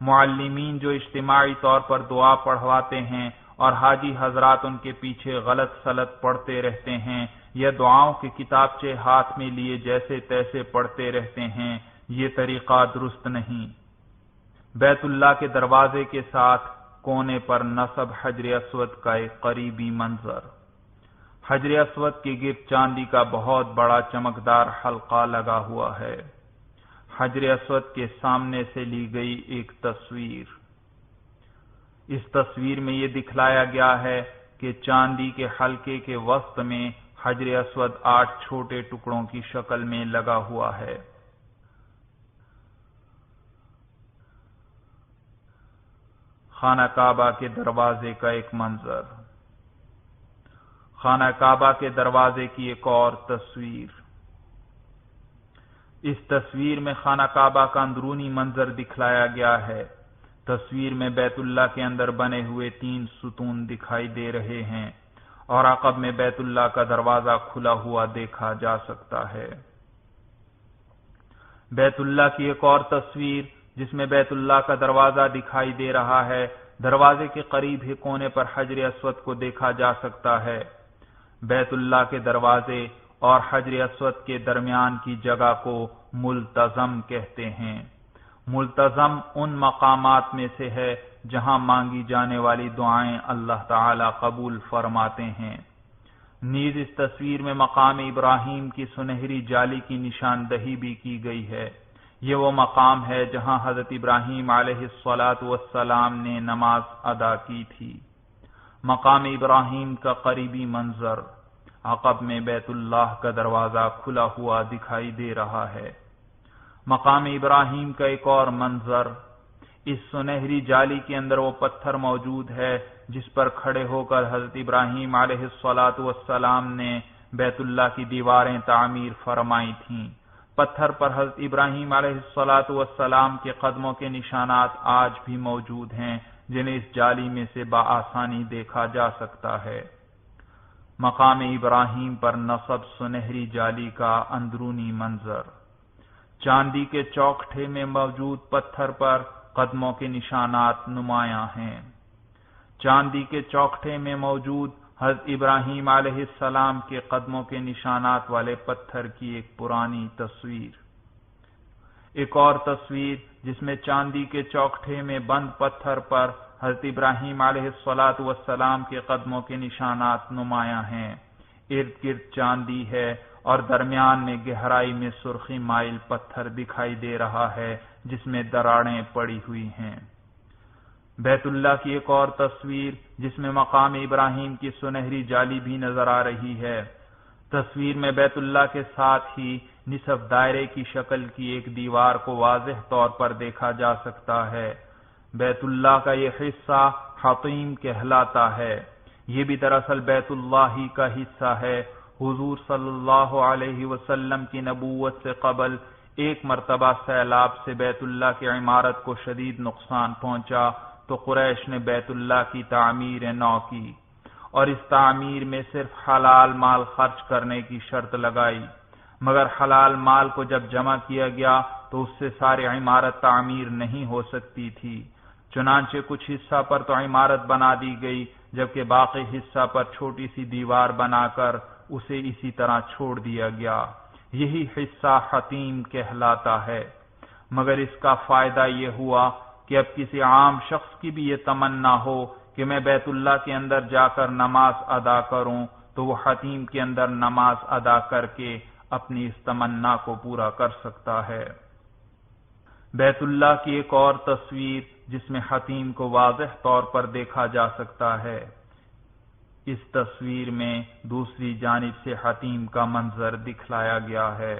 معلمین جو اجتماعی طور پر دعا پڑھواتے ہیں اور حاجی حضرات ان کے پیچھے غلط سلط پڑھتے رہتے ہیں یا دعاؤں کے کتابچے ہاتھ میں لیے جیسے تیسے پڑھتے رہتے ہیں، یہ طریقہ درست نہیں۔ بیت اللہ کے دروازے کے ساتھ کونے پر نصب حجر اسود کا ایک قریبی منظر۔ حجر اسود کے گرد چاندی کا بہت بڑا چمکدار حلقہ لگا ہوا ہے۔ حجر اسود کے سامنے سے لی گئی ایک تصویر۔ اس تصویر میں یہ دکھلایا گیا ہے کہ چاندی کے حلقے کے وسط میں حجر اسود 8 چھوٹے ٹکڑوں کی شکل میں لگا ہوا ہے۔ خانہ کعبہ کے دروازے کا ایک منظر۔ خانہ کعبہ کے دروازے کی ایک اور تصویر۔ اس تصویر میں خانہ کعبہ کا اندرونی منظر دکھلایا گیا ہے۔ تصویر میں بیت اللہ کے اندر بنے ہوئے 3 ستون دکھائی دے رہے ہیں اور عقب میں بیت اللہ کا دروازہ کھلا ہوا دیکھا جا سکتا ہے۔ بیت اللہ کی ایک اور تصویر جس میں بیت اللہ کا دروازہ دکھائی دے رہا ہے، دروازے کے قریب ہی کونے پر حجر اسود کو دیکھا جا سکتا ہے۔ بیت اللہ کے دروازے اور حجر اسود کے درمیان کی جگہ کو ملتزم کہتے ہیں۔ ملتزم ان مقامات میں سے ہے جہاں مانگی جانے والی دعائیں اللہ تعالی قبول فرماتے ہیں۔ نیز اس تصویر میں مقام ابراہیم کی سنہری جالی کی نشاندہی بھی کی گئی ہے۔ یہ وہ مقام ہے جہاں حضرت ابراہیم علیہ السلام نے نماز ادا کی تھی۔ مقام ابراہیم کا قریبی منظر، عقب میں بیت اللہ کا دروازہ کھلا ہوا دکھائی دے رہا ہے۔ مقام ابراہیم کا ایک اور منظر، اس سنہری جالی کے اندر وہ پتھر موجود ہے جس پر کھڑے ہو کر حضرت ابراہیم علیہ السلام نے بیت اللہ کی دیواریں تعمیر فرمائی تھیں۔ پتھر پر حضرت ابراہیم علیہ السلام کے قدموں کے نشانات آج بھی موجود ہیں، جنہیں اس جالی میں سے بآسانی دیکھا جا سکتا ہے۔ مقام ابراہیم پر نصب سنہری جالی کا اندرونی منظر۔ چاندی کے چوکٹھے میں موجود پتھر پر قدموں کے نشانات نمایاں ہیں۔ چاندی کے چوکٹھے میں موجود حضرت ابراہیم علیہ السلام کے قدموں کے نشانات والے پتھر کی ایک پرانی تصویر۔ ایک اور تصویر جس میں چاندی کے چوکٹھے میں بند پتھر پر حضرت ابراہیم علیہ السلام کے قدموں کے نشانات نمایاں ہیں۔ ارد گرد چاندی ہے اور درمیان میں گہرائی میں سرخی مائل پتھر دکھائی دے رہا ہے جس میں دراڑیں پڑی ہوئی ہیں۔ بیت اللہ کی ایک اور تصویر جس میں مقام ابراہیم کی سنہری جالی بھی نظر آ رہی ہے۔ تصویر میں بیت اللہ کے ساتھ ہی نصف دائرے کی شکل کی ایک دیوار کو واضح طور پر دیکھا جا سکتا ہے۔ بیت اللہ کا یہ حصہ حطیم کہلاتا ہے۔ یہ بھی دراصل بیت اللہ ہی کا حصہ ہے۔ حضور صلی اللہ علیہ وسلم کی نبوت سے قبل ایک مرتبہ سیلاب سے بیت اللہ کی عمارت کو شدید نقصان پہنچا تو قریش نے بیت اللہ کی تعمیر نو کی اور اس تعمیر میں صرف حلال مال خرچ کرنے کی شرط لگائی، مگر حلال مال کو جب جمع کیا گیا تو اس سے ساری عمارت تعمیر نہیں ہو سکتی تھی، چنانچہ کچھ حصہ پر تو عمارت بنا دی گئی، جبکہ باقی حصہ پر چھوٹی سی دیوار بنا کر اسے اسی طرح چھوڑ دیا گیا۔ یہی حصہ حطیم کہلاتا ہے، مگر اس کا فائدہ یہ ہوا کہ اب کسی عام شخص کی بھی یہ تمنا ہو کہ میں بیت اللہ کے اندر جا کر نماز ادا کروں تو وہ حطیم کے اندر نماز ادا کر کے اپنی اس تمنا کو پورا کر سکتا ہے۔ بیت اللہ کی ایک اور تصویر جس میں حطیم کو واضح طور پر دیکھا جا سکتا ہے، اس تصویر میں دوسری جانب سے حطیم کا منظر دکھلایا گیا ہے۔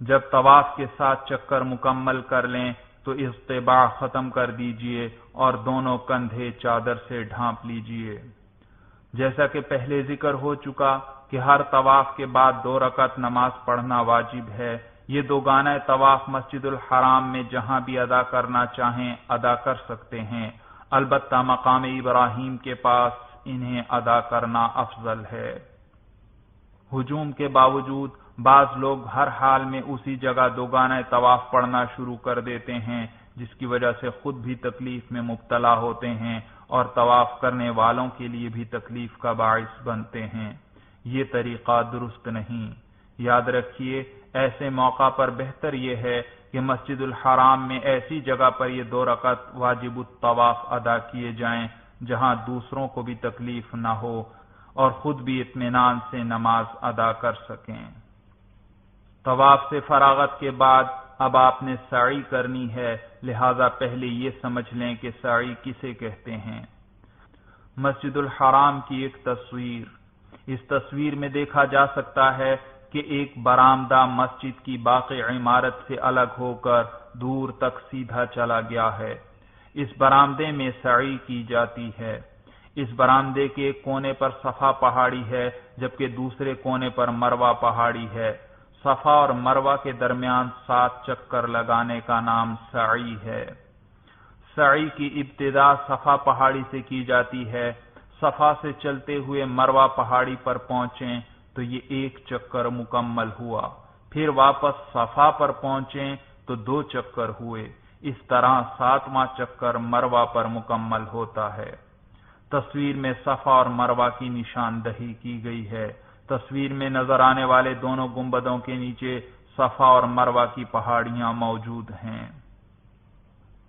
جب طواف کے ساتھ چکر مکمل کر لیں تو اصطباع ختم کر دیجئے اور دونوں کندھے چادر سے ڈھانپ لیجئے۔ جیسا کہ پہلے ذکر ہو چکا کہ ہر طواف کے بعد 2 رکعت نماز پڑھنا واجب ہے۔ یہ دوگانہ طواف مسجد الحرام میں جہاں بھی ادا کرنا چاہیں ادا کر سکتے ہیں، البتہ مقام ابراہیم کے پاس انہیں ادا کرنا افضل ہے۔ ہجوم کے باوجود بعض لوگ ہر حال میں اسی جگہ دوگانہ طواف پڑھنا شروع کر دیتے ہیں، جس کی وجہ سے خود بھی تکلیف میں مبتلا ہوتے ہیں اور طواف کرنے والوں کے لیے بھی تکلیف کا باعث بنتے ہیں۔ یہ طریقہ درست نہیں۔ یاد رکھیے، ایسے موقع پر بہتر یہ ہے کہ مسجد الحرام میں ایسی جگہ پر یہ 2 رکعت واجب الطواف ادا کیے جائیں جہاں دوسروں کو بھی تکلیف نہ ہو اور خود بھی اطمینان سے نماز ادا کر سکیں۔ طواف سے فراغت کے بعد اب آپ نے سعی کرنی ہے، لہذا پہلے یہ سمجھ لیں کہ سعی کسے کہتے ہیں۔ مسجد الحرام کی ایک تصویر، اس تصویر میں دیکھا جا سکتا ہے کہ ایک برآمدہ مسجد کی باقی عمارت سے الگ ہو کر دور تک سیدھا چلا گیا ہے۔ اس برآمدے میں سعی کی جاتی ہے۔ اس برآمدے کے ایک کونے پر صفا پہاڑی ہے جبکہ دوسرے کونے پر مروہ پہاڑی ہے۔ صفا اور مروہ کے درمیان 7 چکر لگانے کا نام سعی ہے۔ سعی کی ابتدا صفا پہاڑی سے کی جاتی ہے۔ صفا سے چلتے ہوئے مروہ پہاڑی پر پہنچیں تو یہ 1 چکر مکمل ہوا، پھر واپس صفا پر پہنچیں تو 2 چکر ہوئے، اس طرح 7واں چکر مروہ پر مکمل ہوتا ہے۔ تصویر میں صفا اور مروہ کی نشاندہی کی گئی ہے۔ تصویر میں نظر آنے والے دونوں گنبدوں کے نیچے صفا اور مروہ کی پہاڑیاں موجود ہیں۔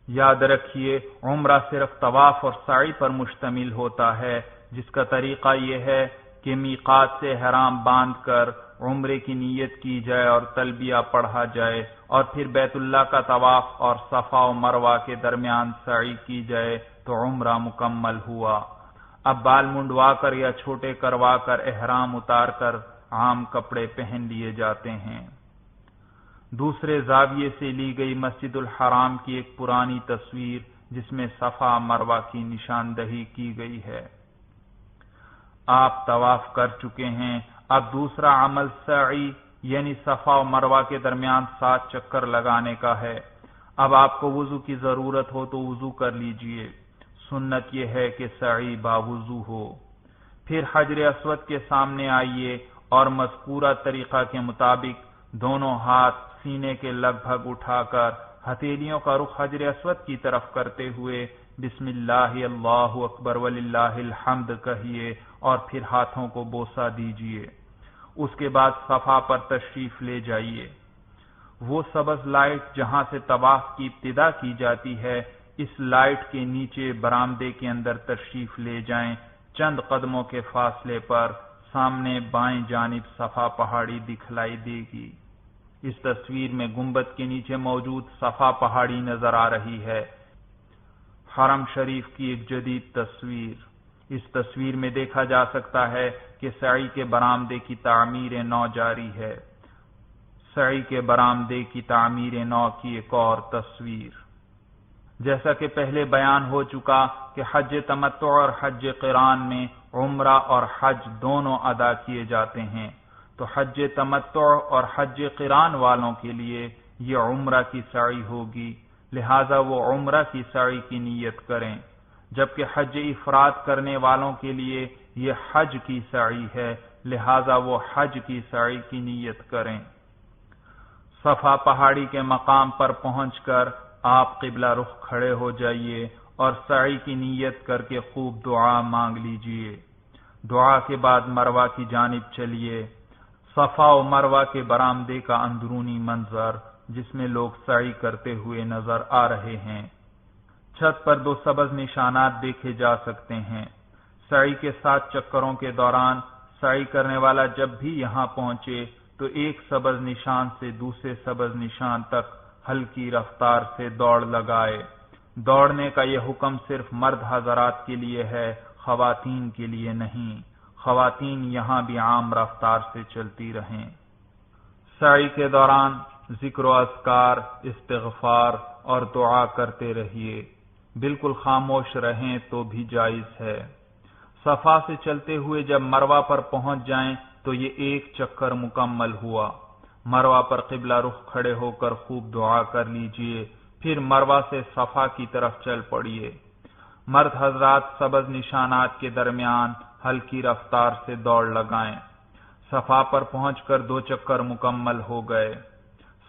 یاد رکھیے، عمرہ صرف طواف اور سعی پر مشتمل ہوتا ہے، جس کا طریقہ یہ ہے کہ میقات سے احرام باندھ کر عمرے کی نیت کی جائے اور تلبیہ پڑھا جائے، اور پھر بیت اللہ کا طواف اور صفا و مروہ کے درمیان سعی کی جائے تو عمرہ مکمل ہوا۔ اب بال منڈوا کر یا چھوٹے کروا کر احرام اتار کر عام کپڑے پہن لیے جاتے ہیں۔ دوسرے زاویے سے لی گئی مسجد الحرام کی ایک پرانی تصویر جس میں صفا مروہ کی نشاندہی کی گئی ہے۔ آپ طواف کر چکے ہیں، اب دوسرا عمل سعی یعنی صفا و مروہ کے درمیان 7 چکر لگانے کا ہے۔ اب آپ کو وضو کی ضرورت ہو تو وضو کر لیجئے۔ سنت یہ ہے کہ سعی باوضو ہو۔ پھر حجر اسود کے سامنے آئیے اور مذکورہ طریقہ کے مطابق دونوں ہاتھ سینے کے لگ بھگ اٹھا کر ہتھیلیوں کا رخ حجر اسود کی طرف کرتے ہوئے بسم اللہ اللہ اکبر وللہ الحمد کہیے اور پھر ہاتھوں کو بوسہ دیجئے۔ اس کے بعد صفا پر تشریف لے جائیے۔ وہ سبز لائٹ جہاں سے طواف کی ابتدا کی جاتی ہے، اس لائٹ کے نیچے برآمدے کے اندر تشریف لے جائیں۔ چند قدموں کے فاصلے پر سامنے بائیں جانب صفا پہاڑی دکھلائی دے گی۔ اس تصویر میں گنبد کے نیچے موجود صفا پہاڑی نظر آ رہی ہے۔ حرم شریف کی ایک جدید تصویر، اس تصویر میں دیکھا جا سکتا ہے کہ سعی کے برآمدے کی تعمیر نو جاری ہے۔ سعی کے برآمدے کی تعمیر نو کی ایک اور تصویر۔ جیسا کہ پہلے بیان ہو چکا کہ حج تمتع اور حج قران میں عمرہ اور حج دونوں ادا کیے جاتے ہیں، تو حج تمتع اور حج قران والوں کے لیے یہ عمرہ کی سعی ہوگی، لہذا وہ عمرہ کی سعی کی نیت کریں، جبکہ حج افراد کرنے والوں کے لیے یہ حج کی سعی ہے، لہذا وہ حج کی سعی کی نیت کریں۔ صفا پہاڑی کے مقام پر پہنچ کر آپ قبلہ رخ کھڑے ہو جائیے اور سعی کی نیت کر کے خوب دعا مانگ لیجئے۔ دعا کے بعد مروہ کی جانب چلیے۔ صفا و مروہ کے برآمدے کا اندرونی منظر جس میں لوگ سعی کرتے ہوئے نظر آ رہے ہیں۔ چھت پر 2 سبز نشانات دیکھے جا سکتے ہیں۔ سعی کے 7 چکروں کے دوران سعی کرنے والا جب بھی یہاں پہنچے تو ایک سبز نشان سے دوسرے سبز نشان تک ہلکی رفتار سے دوڑ لگائے۔ دوڑنے کا یہ حکم صرف مرد حضرات کے لیے ہے، خواتین کے لیے نہیں۔ خواتین یہاں بھی عام رفتار سے چلتی رہیں۔ سعی کے دوران ذکر و اذکار، استغفار اور دعا کرتے رہیے، بالکل خاموش رہیں تو بھی جائز ہے۔ صفا سے چلتے ہوئے جب مروہ پر پہنچ جائیں تو یہ ایک چکر مکمل ہوا۔ مروہ پر قبلہ رخ کھڑے ہو کر خوب دعا کر لیجئے، پھر مروہ سے صفا کی طرف چل پڑیے۔ مرد حضرات سبز نشانات کے درمیان ہلکی رفتار سے دوڑ لگائیں۔ صفا پر پہنچ کر 2 چکر مکمل ہو گئے۔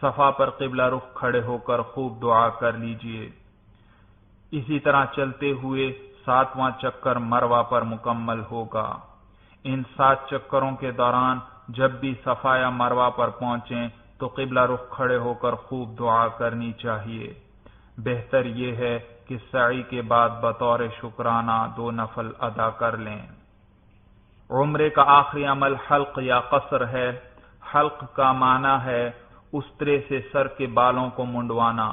صفا پر قبلہ رخ کھڑے ہو کر خوب دعا کر لیجئے۔ اسی طرح چلتے ہوئے 7واں چکر مروہ پر مکمل ہوگا۔ ان 7 چکروں کے دوران جب بھی صفا یا مروہ پر پہنچیں تو قبلہ رخ کھڑے ہو کر خوب دعا کرنی چاہیے۔ بہتر یہ ہے کہ سعی کے بعد بطور شکرانہ 2 نفل ادا کر لیں۔ عمرے کا آخری عمل حلق یا قصر ہے۔ حلق کا معنی ہے استرے سے سر کے بالوں کو منڈوانا،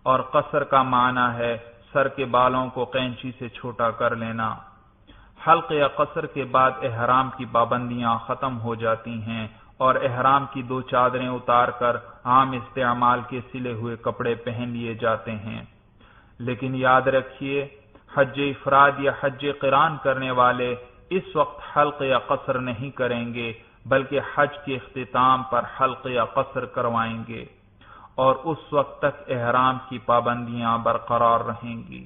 اور قصر کا معنی ہے سر کے بالوں کو قینچی سے چھوٹا کر لینا۔ حلق یا قصر کے بعد احرام کی پابندیاں ختم ہو جاتی ہیں اور احرام کی 2 چادریں اتار کر عام استعمال کے سلے ہوئے کپڑے پہن لیے جاتے ہیں۔ لیکن یاد رکھیے، حج افراد یا حج قران کرنے والے اس وقت حلق یا قصر نہیں کریں گے، بلکہ حج کے اختتام پر حلق یا قصر کروائیں گے، اور اس وقت تک احرام کی پابندیاں برقرار رہیں گی،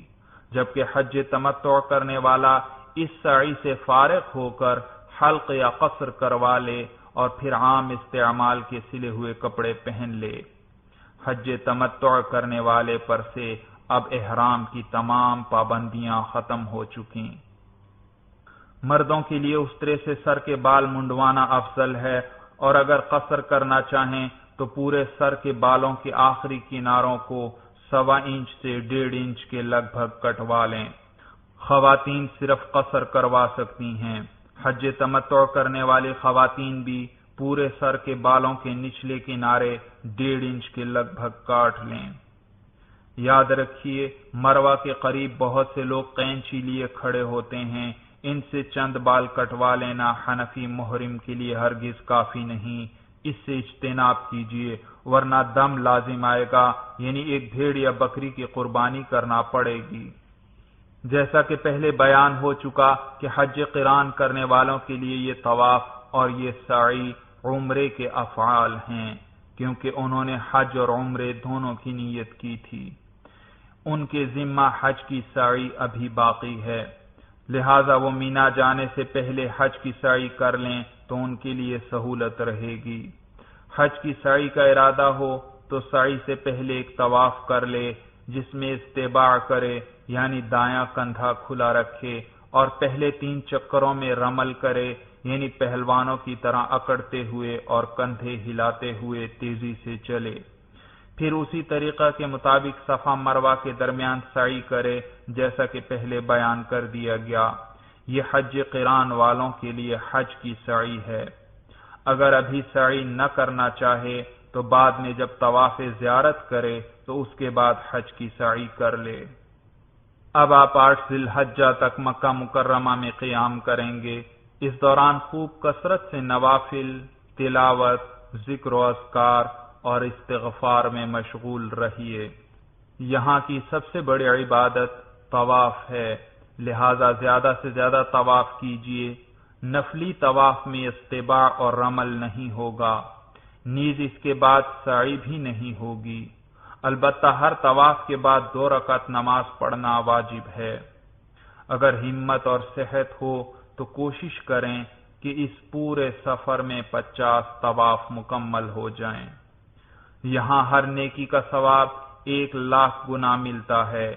جبکہ حج تمتع کرنے والا اس سعی سے فارغ ہو کر حلق یا قصر کروا لے اور پھر عام استعمال کے سلے ہوئے کپڑے پہن لے۔ حج تمتع کرنے والے پر سے اب احرام کی تمام پابندیاں ختم ہو چکی۔ مردوں کے لیے استرے سے سر کے بال منڈوانا افضل ہے، اور اگر قصر کرنا چاہیں تو پورے سر کے بالوں کے آخری کناروں کو 1.25 انچ سے 1.5 انچ کے لگ بھگ کٹوا لیں۔ خواتین صرف قصر کروا سکتی ہیں۔ حج تمتع کرنے والی خواتین بھی پورے سر کے بالوں کے نچلے کنارے 1.5 انچ کے لگ بھگ کاٹ لیں۔ یاد رکھیے، مروہ کے قریب بہت سے لوگ قینچی لیے کھڑے ہوتے ہیں، ان سے چند بال کٹوا لینا حنفی محرم کے لیے ہرگز کافی نہیں، اس سے اجتناب کیجیے، ورنہ دم لازم آئے گا، یعنی ایک بھیڑ یا بکری کی قربانی کرنا پڑے گی۔ جیسا کہ پہلے بیان ہو چکا کہ حج قران کرنے والوں کے لیے یہ طواف اور یہ سعی عمرے کے افعال ہیں، کیونکہ انہوں نے حج اور عمرے دونوں کی نیت کی تھی۔ ان کے ذمہ حج کی سعی ابھی باقی ہے، لہذا وہ مینا جانے سے پہلے حج کی سعی کر لیں تو ان کے لیے سہولت رہے گی۔ حج کی سعی کا ارادہ ہو تو سعی سے پہلے ایک طواف کر لے، جس میں استباع کرے، یعنی دایاں کندھا کھلا رکھے، اور پہلے 3 چکروں میں رمل کرے، یعنی پہلوانوں کی طرح اکڑتے ہوئے اور کندھے ہلاتے ہوئے تیزی سے چلے۔ پھر اسی طریقہ کے مطابق صفا مروہ کے درمیان سعی کرے، جیسا کہ پہلے بیان کر دیا گیا۔ یہ حج قران والوں کے لیے حج کی سعی ہے۔ اگر ابھی سعی نہ کرنا چاہے تو بعد میں جب طواف زیارت کرے تو اس کے بعد حج کی سعی کر لے۔ اب آپ 8 ذی الحجہ تک مکہ مکرمہ میں قیام کریں گے۔ اس دوران خوب کثرت سے نوافل، تلاوت، ذکر و اذکار اور استغفار میں مشغول رہیے۔ یہاں کی سب سے بڑی عبادت طواف ہے، لہذا زیادہ سے زیادہ طواف کیجیے۔ نفلی طواف میں استباع اور رمل نہیں ہوگا، نیز اس کے بعد سعی بھی نہیں ہوگی۔ البتہ ہر طواف کے بعد 2 رکعت نماز پڑھنا واجب ہے۔ اگر ہمت اور صحت ہو تو کوشش کریں کہ اس پورے سفر میں 50 طواف مکمل ہو جائیں۔ یہاں ہر نیکی کا ثواب 1,00,000 گنا ملتا ہے،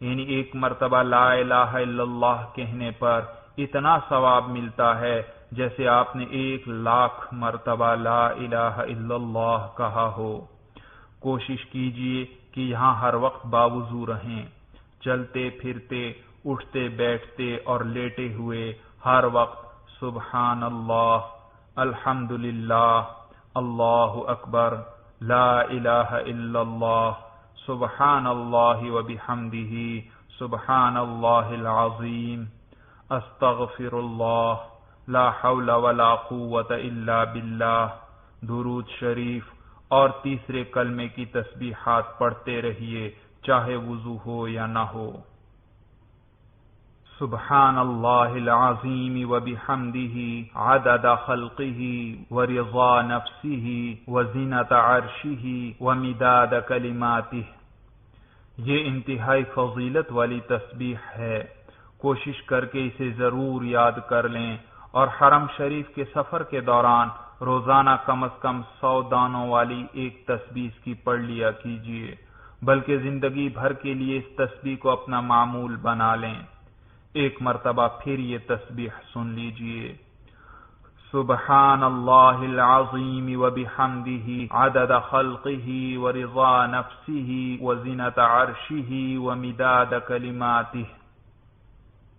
یعنی ایک مرتبہ لا الہ الا اللہ کہنے پر اتنا ثواب ملتا ہے جیسے آپ نے 1,00,000 مرتبہ لا الہ الا اللہ کہا ہو۔ کوشش کیجیے کہ یہاں ہر وقت باوضو رہیں، چلتے پھرتے، اٹھتے بیٹھتے اور لیٹے ہوئے ہر وقت سبحان اللہ، الحمدللہ، اللہ اکبر، لا الہ الا اللہ، سبحان اللہ وبحمدہ، سبحان اللہ العظیم، استغفر اللہ، لا حول ولا قوة الا باللہ، درود شریف اور تیسرے کلمے کی تسبیحات پڑھتے رہیے چاہے وضو ہو یا نہ ہو۔ سبحان اللہ العظیم وبحمدہ عدد خلقہ ورضا نفسہ وزنۃ عرشہ ومداد کلماتہ۔ یہ انتہائی فضیلت والی تسبیح ہے، کوشش کر کے اسے ضرور یاد کر لیں، اور حرم شریف کے سفر کے دوران روزانہ کم از کم 100 دانوں والی ایک تسبیح کی پڑھ لیا کیجیے، بلکہ زندگی بھر کے لیے اس تسبیح کو اپنا معمول بنا لیں۔ ایک مرتبہ پھر یہ تسبیح سن لیجیے۔ سبحان اللہ العظیم وبحمدہ عدد خلقہ ورضا نفسہ وزنۃ عرشہ ومداد کلماتہ۔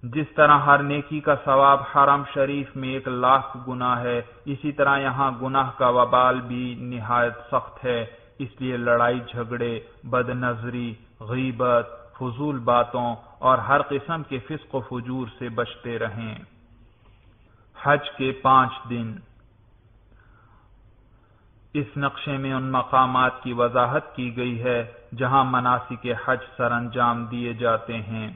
جس طرح ہر نیکی کا ثواب حرم شریف میں 1,00,000 گنا ہے، اسی طرح یہاں گناہ کا وبال بھی نہایت سخت ہے، اس لیے لڑائی جھگڑے، بد نظری، غیبت، فضول باتوں اور ہر قسم کے فسق و فجور سے بچتے رہیں۔ حج کے 5 دن۔ اس نقشے میں ان مقامات کی وضاحت کی گئی ہے جہاں مناسک حج سر انجام دیے جاتے ہیں۔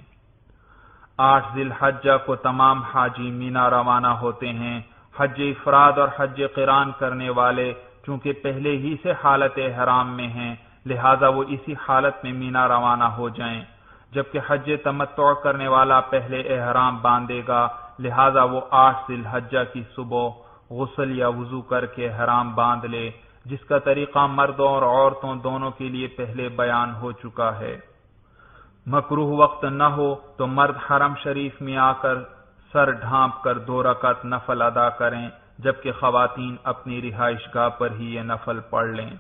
8 ذی الحجہ کو تمام حاجی مینا روانہ ہوتے ہیں۔ حج افراد اور حج قران کرنے والے چونکہ پہلے ہی سے حالت احرام میں ہیں، لہذا وہ اسی حالت میں مینا روانہ ہو جائیں، جبکہ حج تمتع کرنے والا پہلے احرام باندھے گا، لہذا وہ 8 ذی الحجہ کی صبح غسل یا وضو کر کے احرام باندھ لے، جس کا طریقہ مردوں اور عورتوں دونوں کے لیے پہلے بیان ہو چکا ہے۔ مکروہ وقت نہ ہو تو مرد حرم شریف میں آ کر سر ڈھانپ کر 2 رکعت نفل ادا کریں، جبکہ خواتین اپنی رہائش گاہ پر ہی یہ نفل پڑھ لیں۔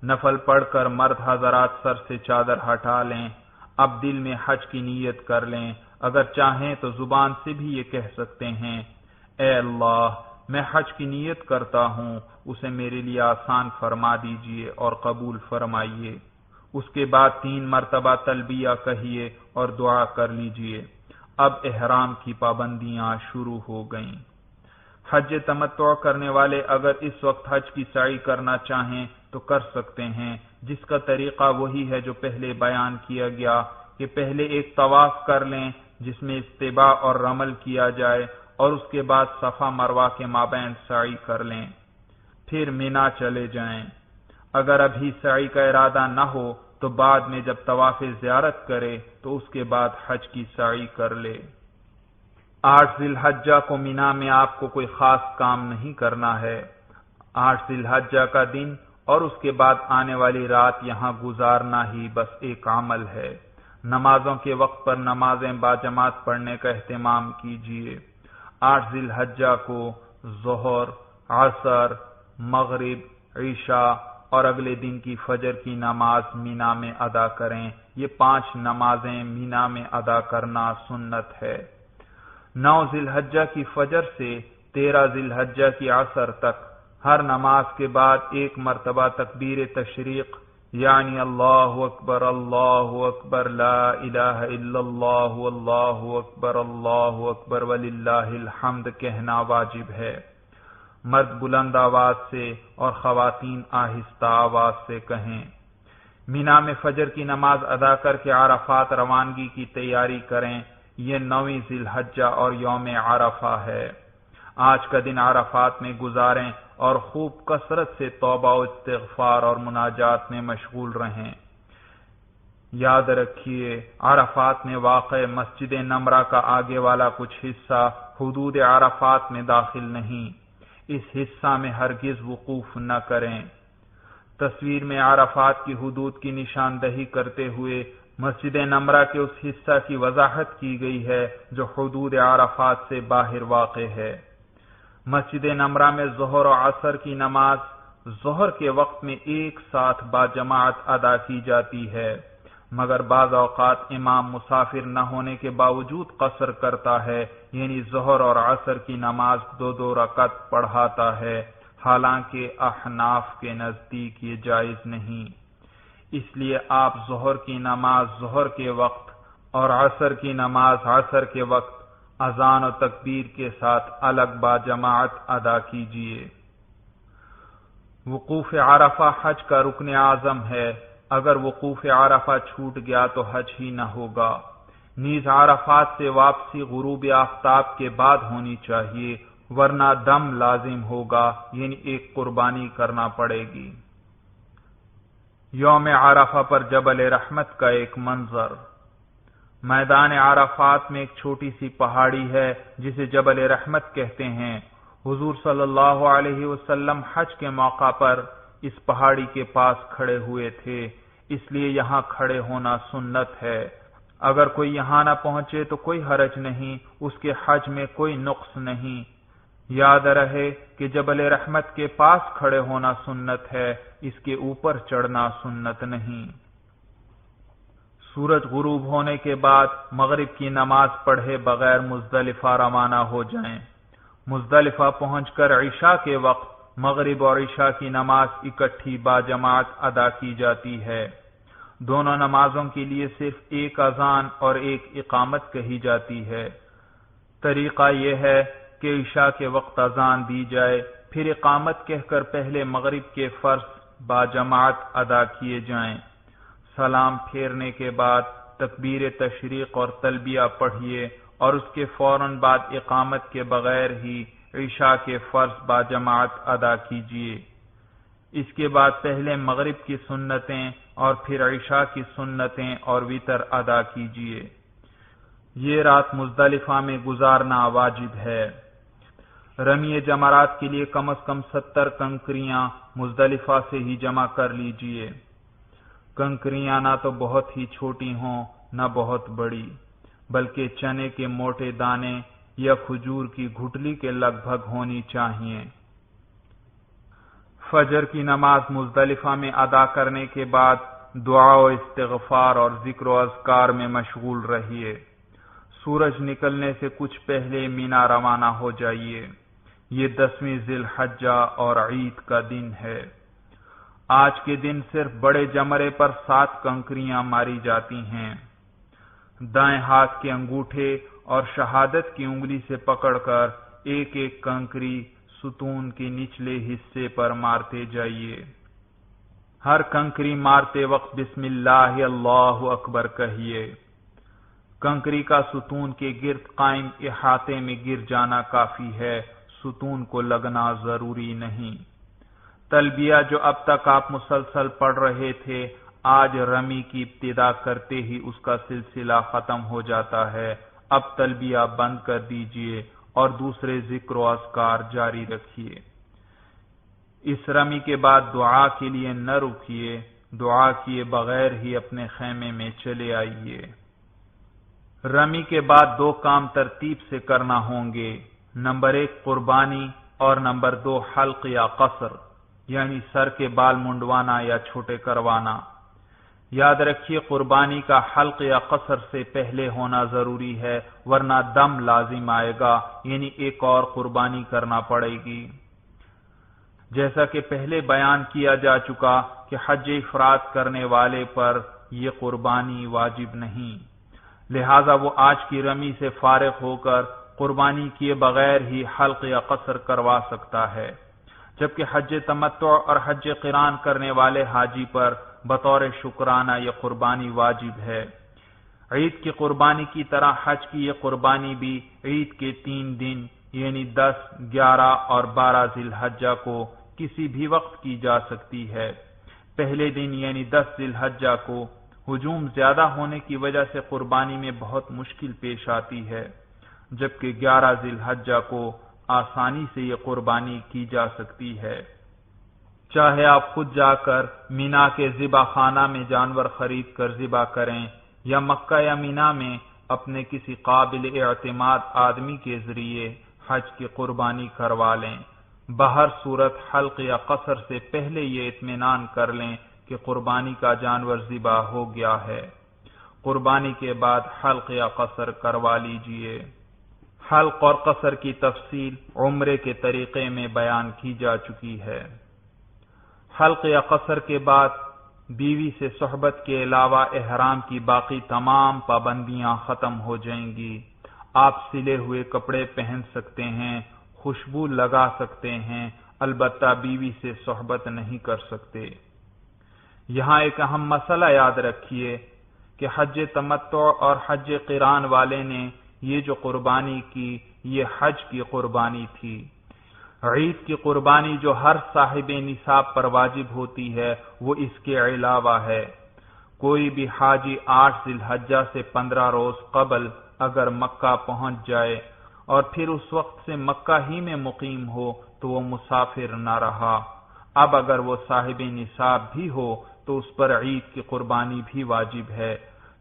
نفل پڑھ کر مرد حضرات سر سے چادر ہٹا لیں، اب دل میں حج کی نیت کر لیں، اگر چاہیں تو زبان سے بھی یہ کہہ سکتے ہیں، اے اللہ میں حج کی نیت کرتا ہوں، اسے میرے لیے آسان فرما دیجئے اور قبول فرمائیے۔ اس کے بعد 3 مرتبہ تلبیہ کہیے اور دعا کر لیجئے۔ اب احرام کی پابندیاں شروع ہو گئیں۔ حج تمتع کرنے والے اگر اس وقت حج کی سعی کرنا چاہیں تو کر سکتے ہیں، جس کا طریقہ وہی ہے جو پہلے بیان کیا گیا کہ پہلے ایک طواف کر لیں جس میں استباع اور رمل کیا جائے، اور اس کے بعد صفا مروہ کے مابین سعی کر لیں، پھر مینا چلے جائیں۔ اگر ابھی سعی کا ارادہ نہ ہو تو بعد میں جب طواف زیارت کرے تو اس کے بعد حج کی سعی کر لے۔ 8 ذی الحجہ کو مینا میں آپ کو کوئی خاص کام نہیں کرنا ہے۔ 8 ذی الحجہ کا دن اور اس کے بعد آنے والی رات یہاں گزارنا ہی بس ایک عمل ہے۔ نمازوں کے وقت پر نمازیں باجماعت پڑھنے کا اہتمام کیجیے۔ 8 ذی الحجہ کو ظہر، عصر، مغرب، عشاء اور اگلے دن کی فجر کی نماز مینا میں ادا کریں۔ یہ 5 نمازیں مینا میں ادا کرنا سنت ہے۔ 9 ذی الحجہ کی فجر سے 13 ذی الحجہ کی عصر تک ہر نماز کے بعد 1 مرتبہ تکبیر تشریق یعنی اللہ اکبر لا الہ الا اللہ اکبر وللہ الحمد کہنا واجب ہے۔ مرد بلند آواز سے اور خواتین آہستہ آواز سے کہیں۔ مینا میں فجر کی نماز ادا کر کے عرفات روانگی کی تیاری کریں۔ یہ 9 ذی الحجہ اور یوم عرفہ ہے۔ آج کا دن عرفات میں گزاریں اور خوب کثرت سے توبہ و استغفار اور مناجات میں مشغول رہیں۔ یاد رکھیے، عرفات میں واقع مسجد نمرہ کا آگے والا کچھ حصہ حدود عرفات میں داخل نہیں، اس حصہ میں ہرگز وقوف نہ کریں۔ تصویر میں عرفات کی حدود کی نشاندہی کرتے ہوئے مسجد نمرہ کے اس حصہ کی وضاحت کی گئی ہے جو حدود عرفات سے باہر واقع ہے۔ مسجد نمرہ میں ظہر و عصر کی نماز ظہر کے وقت میں ایک ساتھ باجماعت ادا کی جاتی ہے، مگر بعض اوقات امام مسافر نہ ہونے کے باوجود قصر کرتا ہے، یعنی ظہر اور عصر کی نماز 2 رکعت پڑھاتا ہے، حالانکہ احناف کے نزدیک یہ جائز نہیں۔ اس لیے آپ ظہر کی نماز ظہر کے وقت اور عصر کی نماز عصر کے وقت اذان و تکبیر کے ساتھ الگ باجماعت ادا کیجیے۔ وقوف عرفہ حج کا رکن اعظم ہے، اگر وقوف عرفہ چھوٹ گیا تو حج ہی نہ ہوگا۔ نیز عرفات سے واپسی غروب آفتاب کے بعد ہونی چاہیے، ورنہ دم لازم ہوگا، یعنی ایک قربانی کرنا پڑے گی۔ یوم عرفہ پر جبل رحمت کا ایک منظر۔ میدان عرفات میں ایک چھوٹی سی پہاڑی ہے جسے جبل رحمت کہتے ہیں۔ حضور صلی اللہ علیہ وسلم حج کے موقع پر اس پہاڑی کے پاس کھڑے ہوئے تھے، اس لیے یہاں کھڑے ہونا سنت ہے۔ اگر کوئی یہاں نہ پہنچے تو کوئی حرج نہیں، اس کے حج میں کوئی نقص نہیں۔ یاد رہے کہ جبل رحمت کے پاس کھڑے ہونا سنت ہے، اس کے اوپر چڑھنا سنت نہیں۔ سورج غروب ہونے کے بعد مغرب کی نماز پڑھے بغیر مزدلفہ روانہ ہو جائیں۔ مزدلفہ پہنچ کر عشاء کے وقت مغرب اور عشاء کی نماز اکٹھی باجماعت ادا کی جاتی ہے۔ دونوں نمازوں کے لیے صرف ایک اذان اور ایک اقامت کہی جاتی ہے۔ طریقہ یہ ہے کہ عشاء کے وقت اذان دی جائے، پھر اقامت کہہ کر پہلے مغرب کے فرض باجماعت ادا کیے جائیں۔ سلام پھیرنے کے بعد تکبیر تشریق اور تلبیہ پڑھیے اور اس کے فوراً بعد اقامت کے بغیر ہی عشاء کے فرض باجماعت ادا کیجیے۔ اس کے بعد پہلے مغرب کی سنتیں اور پھر عشاء کی سنتیں اور وتر ادا کیجیے۔ یہ رات مزدلفہ میں گزارنا واجب ہے۔ رمی جمرات کے لیے کم از کم 70 کنکریاں مزدلفہ سے ہی جمع کر لیجیے۔ کنکریاں نہ تو بہت ہی چھوٹی ہوں نہ بہت بڑی، بلکہ چنے کے موٹے دانے یا کھجور کی گھٹلی کے لگ بھگ ہونی چاہیے۔ فجر کی نماز مزدلفہ میں ادا کرنے کے بعد دعا و استغفار اور ذکر و اذکار میں مشغول رہیے۔ سورج نکلنے سے کچھ پہلے مینا روانہ ہو جائیے۔ یہ 10ویں ذی الحجہ اور عید کا دن ہے۔ آج کے دن صرف بڑے جمرے پر 7 کنکریاں ماری جاتی ہیں۔ دائیں ہاتھ کے انگوٹھے اور شہادت کی انگلی سے پکڑ کر ایک ایک کنکری ستون کے نچلے حصے پر مارتے جائیے۔ ہر کنکری مارتے وقت بسم اللہ اللہ اکبر کہیے۔ کنکری کا ستون کے گرد قائم احاطے میں گر جانا کافی ہے، ستون کو لگنا ضروری نہیں۔ تلبیہ جو اب تک آپ مسلسل پڑھ رہے تھے، آج رمی کی ابتدا کرتے ہی اس کا سلسلہ ختم ہو جاتا ہے۔ اب تلبیہ بند کر دیجئے اور دوسرے ذکر و اذکار جاری رکھیے۔ اس رمی کے بعد دعا کے لیے نہ رکیے، دعا کیے بغیر ہی اپنے خیمے میں چلے آئیے۔ رمی کے بعد 2 کام ترتیب سے کرنا ہوں گے، نمبر 1 قربانی اور نمبر 2 حلق یا قصر، یعنی سر کے بال منڈوانا یا چھوٹے کروانا۔ یاد رکھیے قربانی کا حلق یا قصر سے پہلے ہونا ضروری ہے، ورنہ دم لازم آئے گا، یعنی ایک اور قربانی کرنا پڑے گی۔ جیسا کہ پہلے بیان کیا جا چکا کہ حج افراد کرنے والے پر یہ قربانی واجب نہیں، لہذا وہ آج کی رمی سے فارغ ہو کر قربانی کیے بغیر ہی حلق یا قصر کروا سکتا ہے، جبکہ حج تمتع اور حج قران کرنے والے حاجی پر بطور شکرانہ یہ قربانی واجب ہے۔ عید کی قربانی کی طرح حج کی یہ قربانی بھی عید کے 3 دن یعنی 10، 11 اور 12 ذی الحجہ کو کسی بھی وقت کی جا سکتی ہے۔ پہلے دن یعنی 10 ذی الحجہ کو ہجوم زیادہ ہونے کی وجہ سے قربانی میں بہت مشکل پیش آتی ہے، جبکہ 11 ذی الحجہ کو آسانی سے یہ قربانی کی جا سکتی ہے۔ چاہے آپ خود جا کر مینا کے ذبح خانہ میں جانور خرید کر ذبح کریں یا مکہ یا مینا میں اپنے کسی قابل اعتماد آدمی کے ذریعے حج کی قربانی کروا لیں، بہر صورت حلق یا قصر سے پہلے یہ اطمینان کر لیں کہ قربانی کا جانور ذبح ہو گیا ہے۔ قربانی کے بعد حلق یا قصر کروا لیجئے۔ حلق اور قصر کی تفصیل عمرے کے طریقے میں بیان کی جا چکی ہے۔ حلق یا قصر کے بعد بیوی سے صحبت کے علاوہ احرام کی باقی تمام پابندیاں ختم ہو جائیں گی۔ آپ سلے ہوئے کپڑے پہن سکتے ہیں، خوشبو لگا سکتے ہیں، البتہ بیوی سے صحبت نہیں کر سکتے۔ یہاں ایک اہم مسئلہ یاد رکھیے کہ حج تمتع اور حج قران والے نے یہ جو قربانی کی یہ حج کی قربانی تھی۔ عید کی قربانی جو ہر صاحب نصاب پر واجب ہوتی ہے وہ اس کے علاوہ ہے۔ کوئی بھی حاجی 8 ذی الحجہ سے 15 روز قبل اگر مکہ پہنچ جائے اور پھر اس وقت سے مکہ ہی میں مقیم ہو تو وہ مسافر نہ رہا۔ اب اگر وہ صاحب نصاب بھی ہو تو اس پر عید کی قربانی بھی واجب ہے،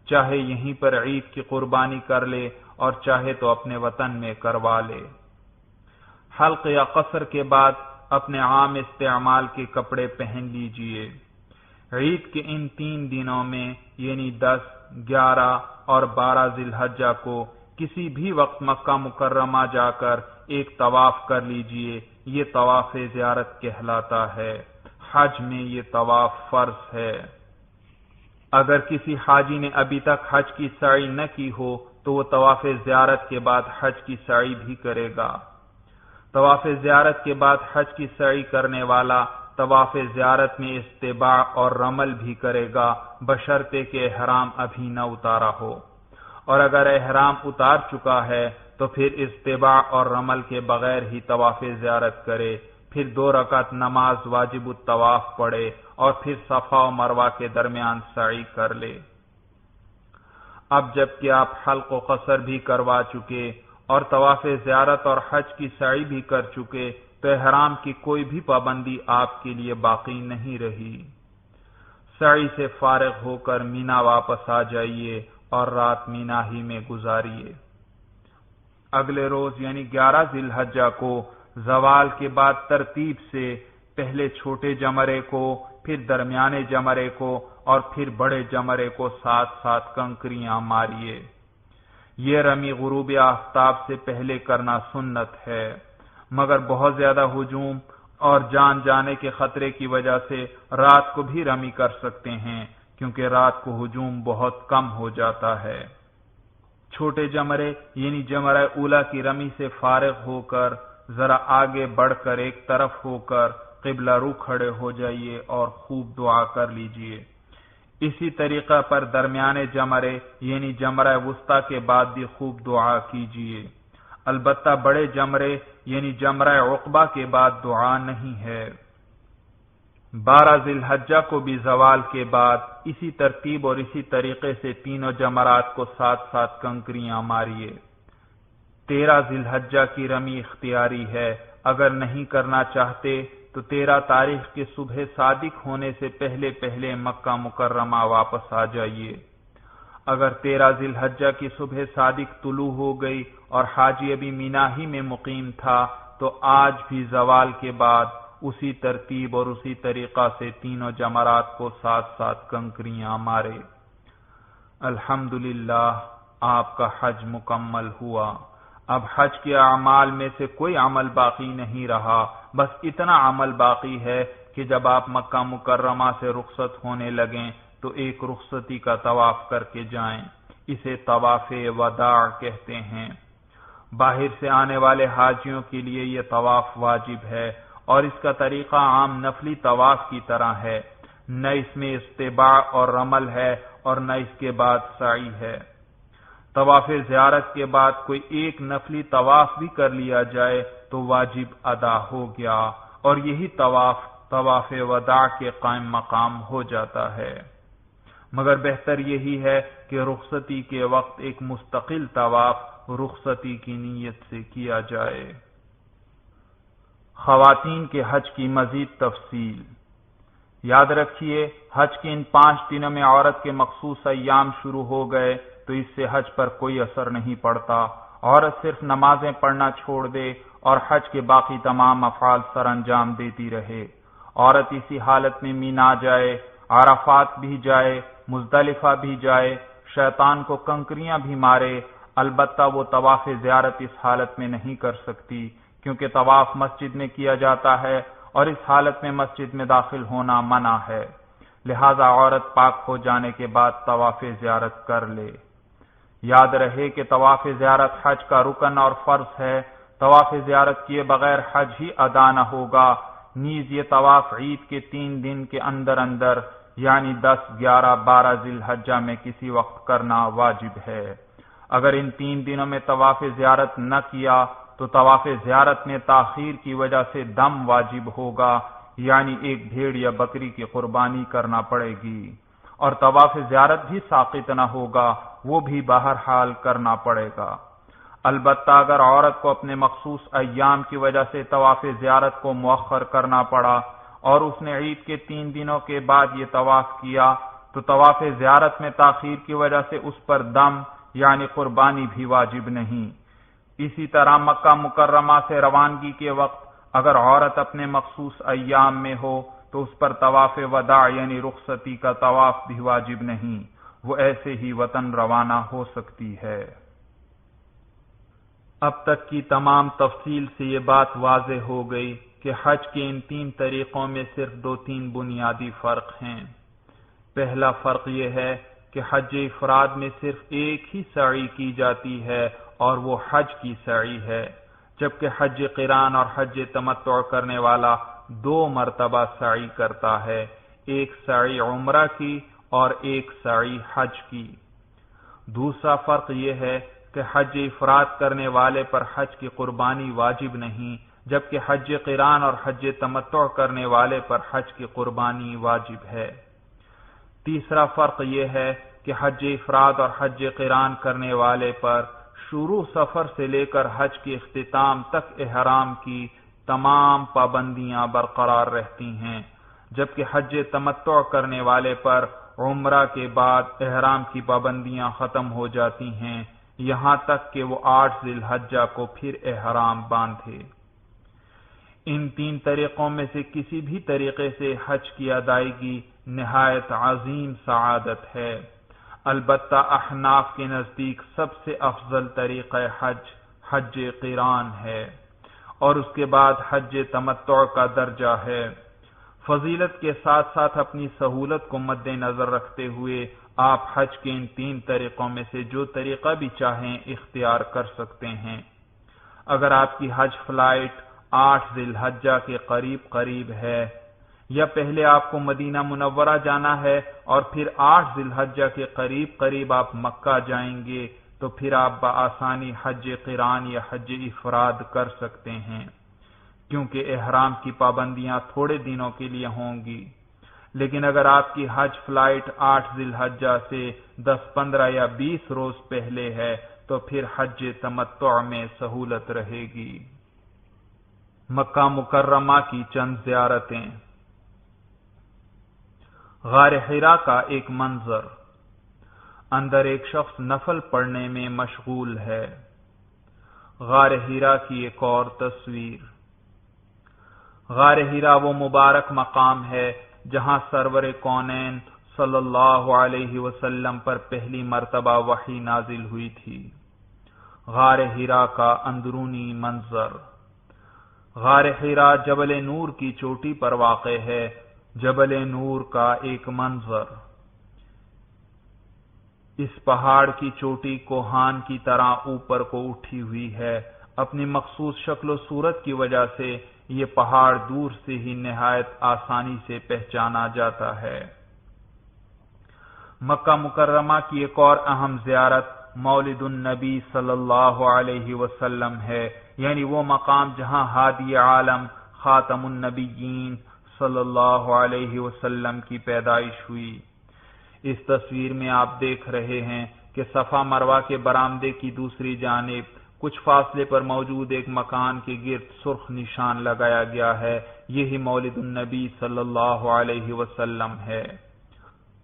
چاہے یہیں پر عید کی قربانی کر لے اور چاہے تو اپنے وطن میں کروا لے۔ حلق یا قصر کے بعد اپنے عام استعمال کے کپڑے پہن لیجئے۔ عید کے ان 3 دنوں میں یعنی 10، 11 اور 12 ذی الحجہ کو کسی بھی وقت مکہ مکرمہ جا کر ایک طواف کر لیجئے، یہ طواف زیارت کہلاتا ہے۔ حج میں یہ طواف فرض ہے۔ اگر کسی حاجی نے ابھی تک حج کی سعی نہ کی ہو تو وہ طواف زیارت کے بعد حج کی سعی بھی کرے گا۔ طواف زیارت کے بعد حج کی سعی کرنے والا طواف زیارت میں استباع اور رمل بھی کرے گا، بشرطے کہ احرام ابھی نہ اتارا ہو، اور اگر احرام اتار چکا ہے تو پھر استباع اور رمل کے بغیر ہی طواف زیارت کرے، پھر 2 رکعت نماز واجب الطواف پڑھے اور پھر صفا و مروہ کے درمیان سعی کر لے۔ اب جب کہ آپ حلق و قصر بھی کروا چکے اور طواف زیارت اور حج کی سعی بھی کر چکے تو احرام کی کوئی بھی پابندی آپ کے لیے باقی نہیں رہی۔ سعی سے فارغ ہو کر مینا واپس آ جائیے اور رات مینا ہی میں گزاریے۔ اگلے روز یعنی 11 ذی الحجہ کو زوال کے بعد ترتیب سے پہلے چھوٹے جمرے کو، پھر درمیانے جمرے کو اور پھر بڑے جمرے کو ساتھ ساتھ کنکریاں ماریے۔ یہ رمی غروب آفتاب سے پہلے کرنا سنت ہے، مگر بہت زیادہ ہجوم اور جان جانے کے خطرے کی وجہ سے رات کو بھی رمی کر سکتے ہیں، کیونکہ رات کو ہجوم بہت کم ہو جاتا ہے۔ چھوٹے جمرے یعنی جمرہ اولا کی رمی سے فارغ ہو کر ذرا آگے بڑھ کر ایک طرف ہو کر قبلہ رو کھڑے ہو جائیے اور خوب دعا کر لیجئے۔ اسی طریقہ پر درمیانے جمرے یعنی جمرہ وسطی کے بعد بھی خوب دعا کیجئے۔ البتہ بڑے جمرے یعنی جمرہ عقبہ کے بعد دعا نہیں ہے۔ 12 ذی الحجہ کو بھی زوال کے بعد اسی ترتیب اور اسی طریقے سے تینوں جمرات کو ساتھ ساتھ کنکریاں ماریے۔ 13 ذی الحجہ کی رمی اختیاری ہے، اگر نہیں کرنا چاہتے تو 13 تاریخ کے صبح صادق ہونے سے پہلے پہلے مکہ مکرمہ واپس آ جائیے۔ اگر 13 ذی الحجہ کی صبح صادق طلوع ہو گئی اور حاجی ابھی مینا ہی میں مقیم تھا تو آج بھی زوال کے بعد اسی ترتیب اور اسی طریقہ سے تینوں جمرات کو ساتھ ساتھ کنکریاں مارے۔ الحمدللہ آپ کا حج مکمل ہوا۔ اب حج کے اعمال میں سے کوئی عمل باقی نہیں رہا، بس اتنا عمل باقی ہے کہ جب آپ مکہ مکرمہ سے رخصت ہونے لگیں تو ایک رخصتی کا طواف کر کے جائیں، اسے طواف وداع کہتے ہیں۔ باہر سے آنے والے حاجیوں کے لیے یہ طواف واجب ہے اور اس کا طریقہ عام نفلی طواف کی طرح ہے، نہ اس میں استباع اور رمل ہے اور نہ اس کے بعد سعی ہے۔ طواف زیارت کے بعد کوئی ایک نفلی طواف بھی کر لیا جائے تو واجب ادا ہو گیا، اور یہی طواف وداع کے قائم مقام ہو جاتا ہے۔ مگر بہتر یہی ہے کہ رخصتی کے وقت ایک مستقل طواف رخصتی کی نیت سے کیا جائے۔ خواتین کے حج کی مزید تفصیل۔ یاد رکھیے، حج کے ان 5 دنوں میں عورت کے مخصوص ایام شروع ہو گئے تو اس سے حج پر کوئی اثر نہیں پڑتا۔ عورت صرف نمازیں پڑھنا چھوڑ دے اور حج کے باقی تمام افعال سر انجام دیتی رہے۔ عورت اسی حالت میں مینا جائے، عرفات بھی جائے، مزدلفہ بھی جائے، شیطان کو کنکریاں بھی مارے، البتہ وہ طواف زیارت اس حالت میں نہیں کر سکتی، کیونکہ طواف مسجد میں کیا جاتا ہے اور اس حالت میں مسجد میں داخل ہونا منع ہے۔ لہذا عورت پاک ہو جانے کے بعد طواف زیارت کر لے۔ یاد رہے کہ طواف زیارت حج کا رکن اور فرض ہے۔ طواف زیارت کیے بغیر حج ہی ادا نہ ہوگا۔ نیز یہ طواف عید کے 3 دن کے اندر یعنی 10، 11، 12 ذی الحجہ میں کسی وقت کرنا واجب ہے۔ اگر ان 3 دنوں میں طواف زیارت نہ کیا تو طواف زیارت میں تاخیر کی وجہ سے دم واجب ہوگا، یعنی ایک بھیڑ یا بکری کی قربانی کرنا پڑے گی، اور طواف زیارت بھی ساقط نہ ہوگا، وہ بھی بہرحال کرنا پڑے گا۔ البتہ اگر عورت کو اپنے مخصوص ایام کی وجہ سے طواف زیارت کو مؤخر کرنا پڑا اور اس نے عید کے 3 دنوں کے بعد یہ طواف کیا تو طواف زیارت میں تاخیر کی وجہ سے اس پر دم یعنی قربانی بھی واجب نہیں۔ اسی طرح مکہ مکرمہ سے روانگی کے وقت اگر عورت اپنے مخصوص ایام میں ہو تو اس پر طواف وداع یعنی رخصتی کا طواف بھی واجب نہیں، وہ ایسے ہی وطن روانہ ہو سکتی ہے۔ اب تک کی تمام تفصیل سے یہ بات واضح ہو گئی کہ حج کے ان 3 طریقوں میں صرف 2-3 بنیادی فرق ہیں۔ پہلا فرق یہ ہے کہ حج افراد میں صرف ایک ہی سعی کی جاتی ہے اور وہ حج کی سعی ہے، جبکہ حج قران اور حج تمتع کرنے والا 2 مرتبہ سعی کرتا ہے، ایک سعی عمرہ کی اور ایک سعی حج کی۔ دوسرا فرق یہ ہے کہ حج افراد کرنے والے پر حج کی قربانی واجب نہیں، جبکہ حج قران اور حج تمتع کرنے والے پر حج کی قربانی واجب ہے۔ تیسرا فرق یہ ہے کہ حج افراد اور حج قران کرنے والے پر شروع سفر سے لے کر حج کے اختتام تک احرام کی تمام پابندیاں برقرار رہتی ہیں، جبکہ حج تمتع کرنے والے پر عمرہ کے بعد احرام کی پابندیاں ختم ہو جاتی ہیں، یہاں تک کہ وہ 8 ذی الحجہ کو پھر احرام باندھے۔ ان 3 طریقوں میں سے کسی بھی طریقے سے حج کی ادائیگی نہایت عظیم سعادت ہے۔ البتہ احناف کے نزدیک سب سے افضل طریقہ حج قران ہے، اور اس کے بعد حج تمتع کا درجہ ہے۔ فضیلت کے ساتھ ساتھ اپنی سہولت کو مد نظر رکھتے ہوئے آپ حج کے ان 3 طریقوں میں سے جو طریقہ بھی چاہیں اختیار کر سکتے ہیں۔ اگر آپ کی حج فلائٹ 8 ذی الحجہ کے قریب ہے، یا پہلے آپ کو مدینہ منورہ جانا ہے اور پھر 8 ذی الحجہ کے قریب آپ مکہ جائیں گے، تو پھر آپ بآسانی حج قران یا حج افراد کر سکتے ہیں، کیونکہ احرام کی پابندیاں تھوڑے دنوں کے لیے ہوں گی۔ لیکن اگر آپ کی حج فلائٹ 8 ذی الحجہ سے 10، 15 یا 20 روز پہلے ہے تو پھر حج تمتع میں سہولت رہے گی۔ مکہ مکرمہ کی چند زیارتیں۔ غار حرا کا ایک منظر، اندر ایک شخص نفل پڑھنے میں مشغول ہے۔ غار حرا کی ایک اور تصویر۔ غار حرا وہ مبارک مقام ہے جہاں سرور کونین صلی اللہ علیہ وسلم پر پہلی مرتبہ وحی نازل ہوئی تھی۔ غار حرا کا اندرونی منظر۔ غار حرا جبل نور کی چوٹی پر واقع ہے۔ جبل نور کا ایک منظر۔ اس پہاڑ کی چوٹی کوہان کی طرح اوپر کو اٹھی ہوئی ہے۔ اپنی مخصوص شکل و صورت کی وجہ سے یہ پہاڑ دور سے ہی نہایت آسانی سے پہچانا جاتا ہے۔ مکہ مکرمہ کی ایک اور اہم زیارت مولد النبی صلی اللہ علیہ وسلم ہے، یعنی وہ مقام جہاں ہادی عالم خاتم النبیین صلی اللہ علیہ وسلم کی پیدائش ہوئی۔ اس تصویر میں آپ دیکھ رہے ہیں کہ صفا مروہ کے برآمدے کی دوسری جانب کچھ فاصلے پر موجود ایک مکان کے گرد سرخ نشان لگایا گیا ہے، یہی مولد النبی صلی اللہ علیہ وسلم ہے۔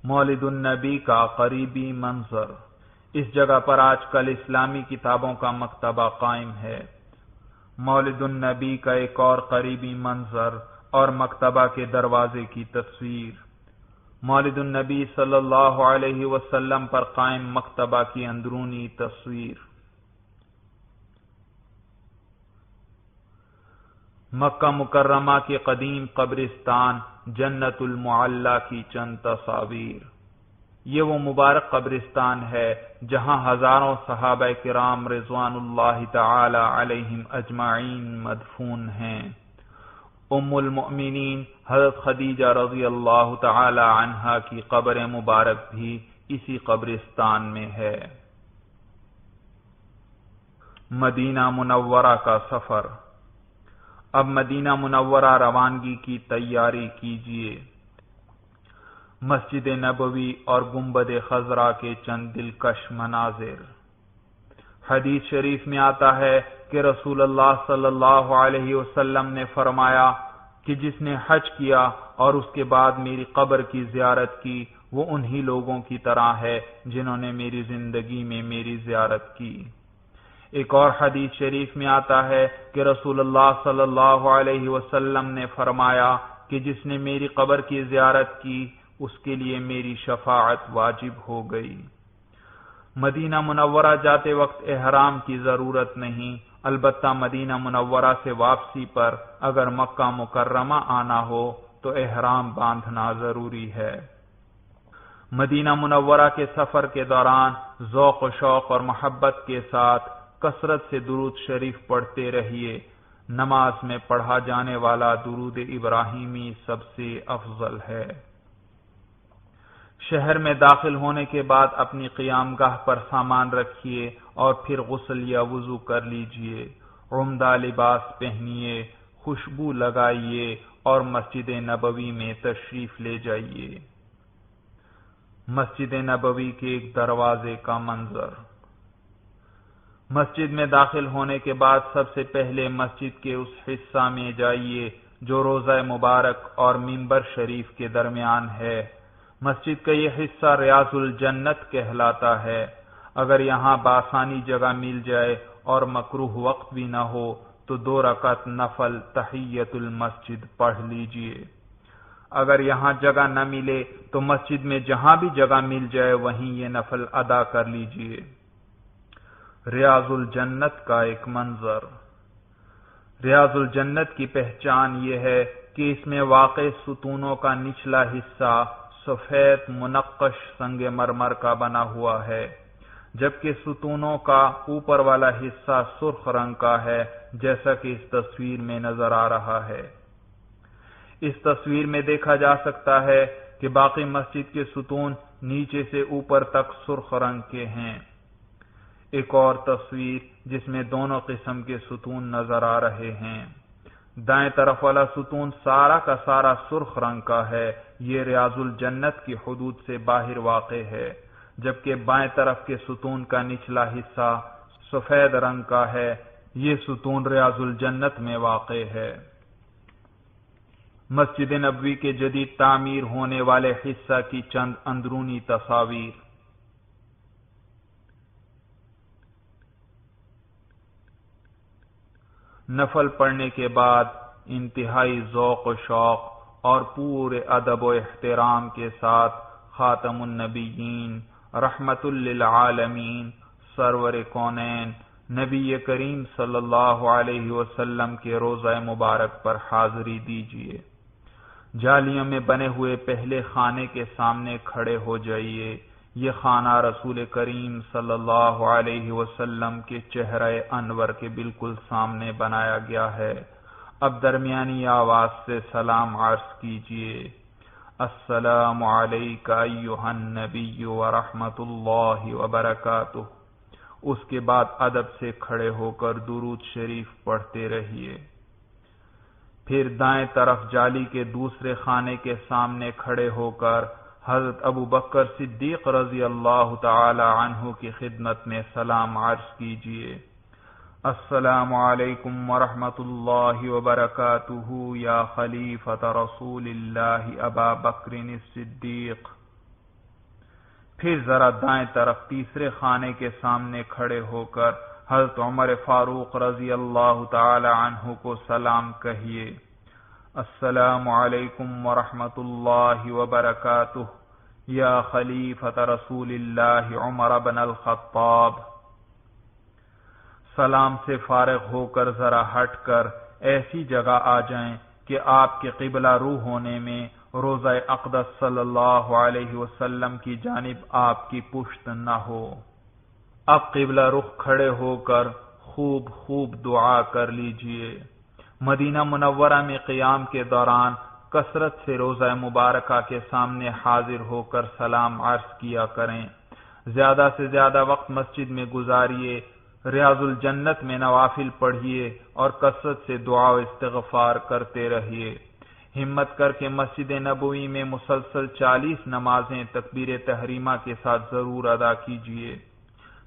مولد النبی کا قریبی منظر۔ اس جگہ پر آج کل اسلامی کتابوں کا مکتبہ قائم ہے۔ مولد النبی کا ایک اور قریبی منظر اور مکتبہ کے دروازے کی تصویر۔ مولد النبی صلی اللہ علیہ وسلم پر قائم مکتبہ کی اندرونی تصویر۔ مکہ مکرمہ کے قدیم قبرستان جنت المعلی کی چند تصاویر۔ یہ وہ مبارک قبرستان ہے جہاں ہزاروں صحابہ کرام رضوان اللہ تعالی علیہم اجمعین مدفون ہیں۔ ام المؤمنین حضرت خدیجہ رضی اللہ تعالی عنہا کی قبر مبارک بھی اسی قبرستان میں ہے۔ مدینہ منورہ کا سفر۔ اب مدینہ منورہ روانگی کی تیاری کیجیے۔ مسجد نبوی اور گنبد خضرا کے چند دلکش مناظر۔ حدیث شریف میں آتا ہے کہ رسول اللہ صلی اللہ علیہ وسلم نے فرمایا کہ جس نے حج کیا اور اس کے بعد میری قبر کی زیارت کی وہ انہی لوگوں کی طرح ہے جنہوں نے میری زندگی میں میری زیارت کی۔ ایک اور حدیث شریف میں آتا ہے کہ رسول اللہ صلی اللہ علیہ وسلم نے فرمایا کہ جس نے میری قبر کی زیارت کی اس کے لیے میری شفاعت واجب ہو گئی۔ مدینہ منورہ جاتے وقت احرام کی ضرورت نہیں، البتہ مدینہ منورہ سے واپسی پر اگر مکہ مکرمہ آنا ہو تو احرام باندھنا ضروری ہے۔ مدینہ منورہ کے سفر کے دوران ذوق و شوق اور محبت کے ساتھ کثرت سے درود شریف پڑھتے رہیے۔ نماز میں پڑھا جانے والا درود ابراہیمی سب سے افضل ہے۔ شہر میں داخل ہونے کے بعد اپنی قیام گاہ پر سامان رکھیے اور پھر غسل یا وضو کر لیجیے۔ عمدہ لباس پہنیے، خوشبو لگائیے اور مسجد نبوی میں تشریف لے جائیے۔ مسجد نبوی کے ایک دروازے کا منظر۔ مسجد میں داخل ہونے کے بعد سب سے پہلے مسجد کے اس حصہ میں جائیے جو روضہ مبارک اور منبر شریف کے درمیان ہے۔ مسجد کا یہ حصہ ریاض الجنت کہلاتا ہے۔ اگر یہاں بآسانی جگہ مل جائے اور مکروہ وقت بھی نہ ہو تو 2 رکعت نفل تحیت المسجد پڑھ لیجئے۔ اگر یہاں جگہ نہ ملے تو مسجد میں جہاں بھی جگہ مل جائے وہیں یہ نفل ادا کر لیجئے۔ ریاض الجنت کا ایک منظر۔ ریاض الجنت کی پہچان یہ ہے کہ اس میں واقع ستونوں کا نچلا حصہ سفید منقش سنگ مرمر کا بنا ہوا ہے، جبکہ ستونوں کا اوپر والا حصہ سرخ رنگ کا ہے، جیسا کہ اس تصویر میں نظر آ رہا ہے۔ اس تصویر میں دیکھا جا سکتا ہے کہ باقی مسجد کے ستون نیچے سے اوپر تک سرخ رنگ کے ہیں۔ ایک اور تصویر جس میں دونوں قسم کے ستون نظر آ رہے ہیں۔ دائیں طرف والا ستون سارا کا سارا سرخ رنگ کا ہے، یہ ریاض الجنت کی حدود سے باہر واقع ہے، جبکہ بائیں طرف کے ستون کا نچلا حصہ سفید رنگ کا ہے، یہ ستون ریاض الجنت میں واقع ہے۔ مسجد نبوی کے جدید تعمیر ہونے والے حصہ کی چند اندرونی تصاویر۔ نفل پڑھنے کے بعد انتہائی ذوق و شوق اور پورے ادب و احترام کے ساتھ خاتم النبیین رحمت للعالمین سرور کونین نبی کریم صلی اللہ علیہ وسلم کے روضہ مبارک پر حاضری دیجیے۔ جالیوں میں بنے ہوئے پہلے خانے کے سامنے کھڑے ہو جائیے۔ یہ خانہ رسول کریم صلی اللہ علیہ وسلم کے چہرہ انور کے بالکل سامنے بنایا گیا ہے۔ اب درمیانی آواز سے سلام عرض کیجیے، السلام علیک ایھا النبی ورحمۃ اللہ وبرکاتہ۔ اس کے بعد ادب سے کھڑے ہو کر درود شریف پڑھتے رہیے۔ پھر دائیں طرف جالی کے دوسرے خانے کے سامنے کھڑے ہو کر حضرت ابو بکر صدیق رضی اللہ تعالی عنہ کی خدمت میں سلام عرض کیجیے، السلام علیکم ورحمۃ اللہ وبرکاتہ یا خلیفۃ رسول اللہ ابا بکر الصدیق۔ پھر ذرا دائیں طرف تیسرے خانے کے سامنے کھڑے ہو کر حضرت عمر فاروق رضی اللہ تعالی عنہ کو سلام کہیے، السلام علیکم ورحمۃ اللہ وبرکاتہ یا خلیفۃ رسول اللہ عمر بن الخطاب۔ سلام سے فارغ ہو کر ذرا ہٹ کر ایسی جگہ آ جائیں کہ آپ کے قبلہ رو ہونے میں روضہ اقدس صلی اللہ علیہ وسلم کی جانب آپ کی پشت نہ ہو۔ اب قبلہ رخ کھڑے ہو کر خوب دعا کر لیجئے۔ مدینہ منورہ میں قیام کے دوران کثرت سے روضہ مبارکہ کے سامنے حاضر ہو کر سلام عرض کیا کریں۔ زیادہ سے زیادہ وقت مسجد میں گزاریے، ریاض الجنت میں نوافل پڑھیے اور کثرت سے دعا و استغفار کرتے رہیے۔ ہمت کر کے مسجد نبوی میں مسلسل 40 نمازیں تکبیر تحریمہ کے ساتھ ضرور ادا کیجیے۔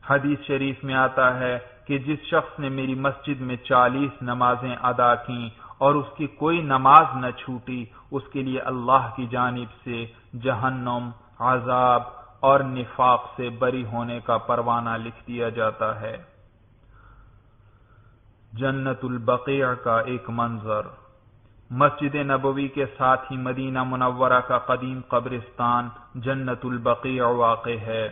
حدیث شریف میں آتا ہے کہ جس شخص نے میری مسجد میں 40 نمازیں ادا کیں اور اس کی کوئی نماز نہ چھوٹی، اس کے لیے اللہ کی جانب سے جہنم، عذاب اور نفاق سے بری ہونے کا پروانہ لکھ دیا جاتا ہے۔ جنت البقیع کا ایک منظر۔ مسجد نبوی کے ساتھ ہی مدینہ منورہ کا قدیم قبرستان جنت البقیع واقع ہے۔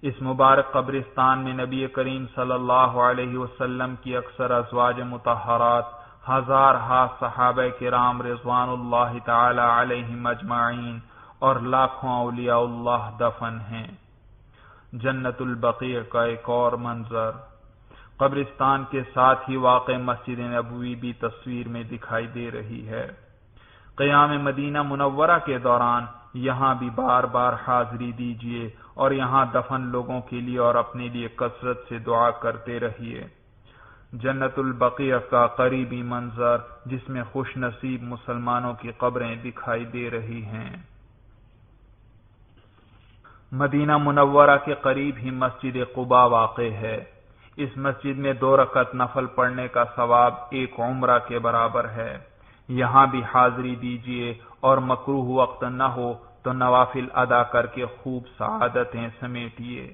اس مبارک قبرستان میں نبی کریم صلی اللہ علیہ وسلم کی اکثر ازواج مطہرات، ہزارہا صحابہ کرام رضوان اللہ تعالی علیہم اجمعین اور لاکھوں اولیاء اللہ دفن ہیں۔ جنت البقیع کا ایک اور منظر۔ قبرستان کے ساتھ ہی واقع مسجد نبوی بھی تصویر میں دکھائی دے رہی ہے۔ قیام مدینہ منورہ کے دوران یہاں بھی بار بار حاضری دیجیے اور یہاں دفن لوگوں کے لیے اور اپنے لیے کثرت سے دعا کرتے رہیے۔ جنت البقیع کا قریبی منظر جس میں خوش نصیب مسلمانوں کی قبریں دکھائی دے رہی ہیں۔ مدینہ منورہ کے قریب ہی مسجد قباء واقع ہے۔ اس مسجد میں 2 رکعت نفل پڑھنے کا ثواب ایک عمرہ کے برابر ہے۔ یہاں بھی حاضری دیجیے اور مکروہ وقت نہ ہو تو نوافل ادا کر کے خوب سعادتیں سمیٹیے۔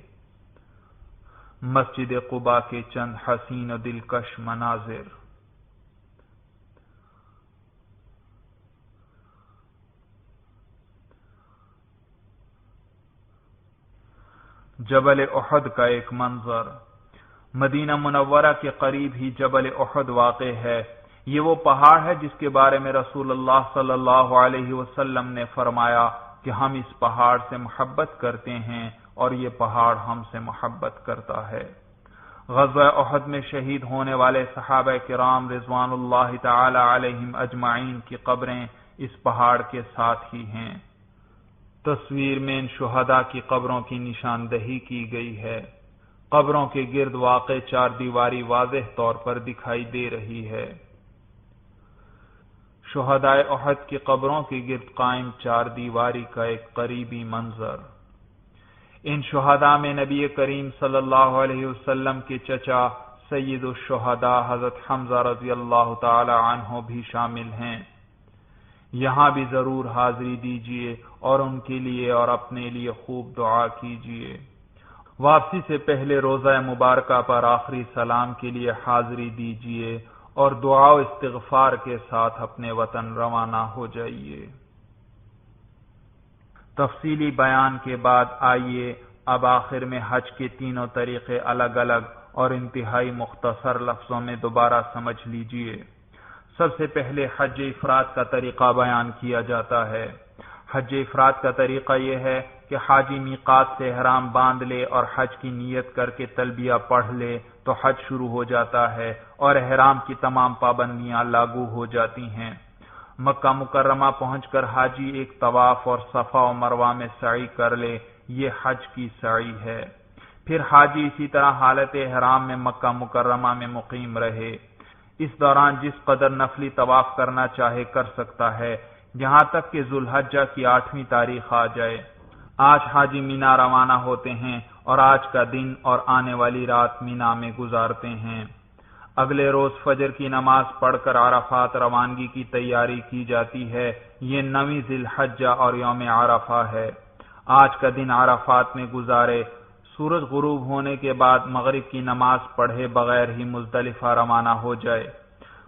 مسجد قباء کے چند حسین و دلکش مناظر۔ جبل احد کا ایک منظر۔ مدینہ منورہ کے قریب ہی جبل احد واقع ہے۔ یہ وہ پہاڑ ہے جس کے بارے میں رسول اللہ صلی اللہ علیہ وسلم نے فرمایا کہ ہم اس پہاڑ سے محبت کرتے ہیں اور یہ پہاڑ ہم سے محبت کرتا ہے۔ غزوہ احد میں شہید ہونے والے صحابہ کرام رضوان اللہ تعالی علیہم اجمعین کی قبریں اس پہاڑ کے ساتھ ہی ہیں۔ تصویر میں ان شہداء کی قبروں کی نشاندہی کی گئی ہے۔ قبروں کے گرد واقع 4 دیواری واضح طور پر دکھائی دے رہی ہے۔ شہداء احد کی قبروں کے گرد قائم 4 دیواری کا ایک قریبی منظر۔ ان شہداء میں نبی کریم صلی اللہ علیہ وسلم کے چچا سید الشہداء حضرت حمزہ رضی اللہ تعالی عنہ بھی شامل ہیں۔ یہاں بھی ضرور حاضری دیجیے اور ان کے لیے اور اپنے لیے خوب دعا کیجیے۔ واپسی سے پہلے روضہ مبارکہ پر آخری سلام کے لیے حاضری دیجیے اور دعا و استغفار کے ساتھ اپنے وطن روانہ ہو جائیے۔ تفصیلی بیان کے بعد آئیے اب آخر میں حج کے تینوں طریقے الگ الگ اور انتہائی مختصر لفظوں میں دوبارہ سمجھ لیجیے۔ سب سے پہلے حج افراد کا طریقہ بیان کیا جاتا ہے۔ حج افراد کا طریقہ یہ ہے کہ حاجی میقات سے احرام باندھ لے اور حج کی نیت کر کے تلبیہ پڑھ لے تو حج شروع ہو جاتا ہے اور احرام کی تمام پابندیاں لاگو ہو جاتی ہیں۔ مکہ مکرمہ پہنچ کر حاجی ایک طواف اور صفا و مروہ میں سعی کر لے، یہ حج کی سعی ہے۔ پھر حاجی اسی طرح حالت احرام میں مکہ مکرمہ میں مقیم رہے۔ اس دوران جس قدر نفلی طواف کرنا چاہے کر سکتا ہے، یہاں تک کہ ذوالحجہ کی 8ویں تاریخ آ جائے۔ آج حاجی مینا روانہ ہوتے ہیں اور آج کا دن اور آنے والی رات مینا میں گزارتے ہیں۔ اگلے روز فجر کی نماز پڑھ کر عرفات روانگی کی تیاری کی جاتی ہے، یہ 9ویں ذی الحجہ اور یوم عرفہ ہے۔ آج کا دن عرفات میں گزارے، سورج غروب ہونے کے بعد مغرب کی نماز پڑھے بغیر ہی مزدلفہ روانہ ہو جائے۔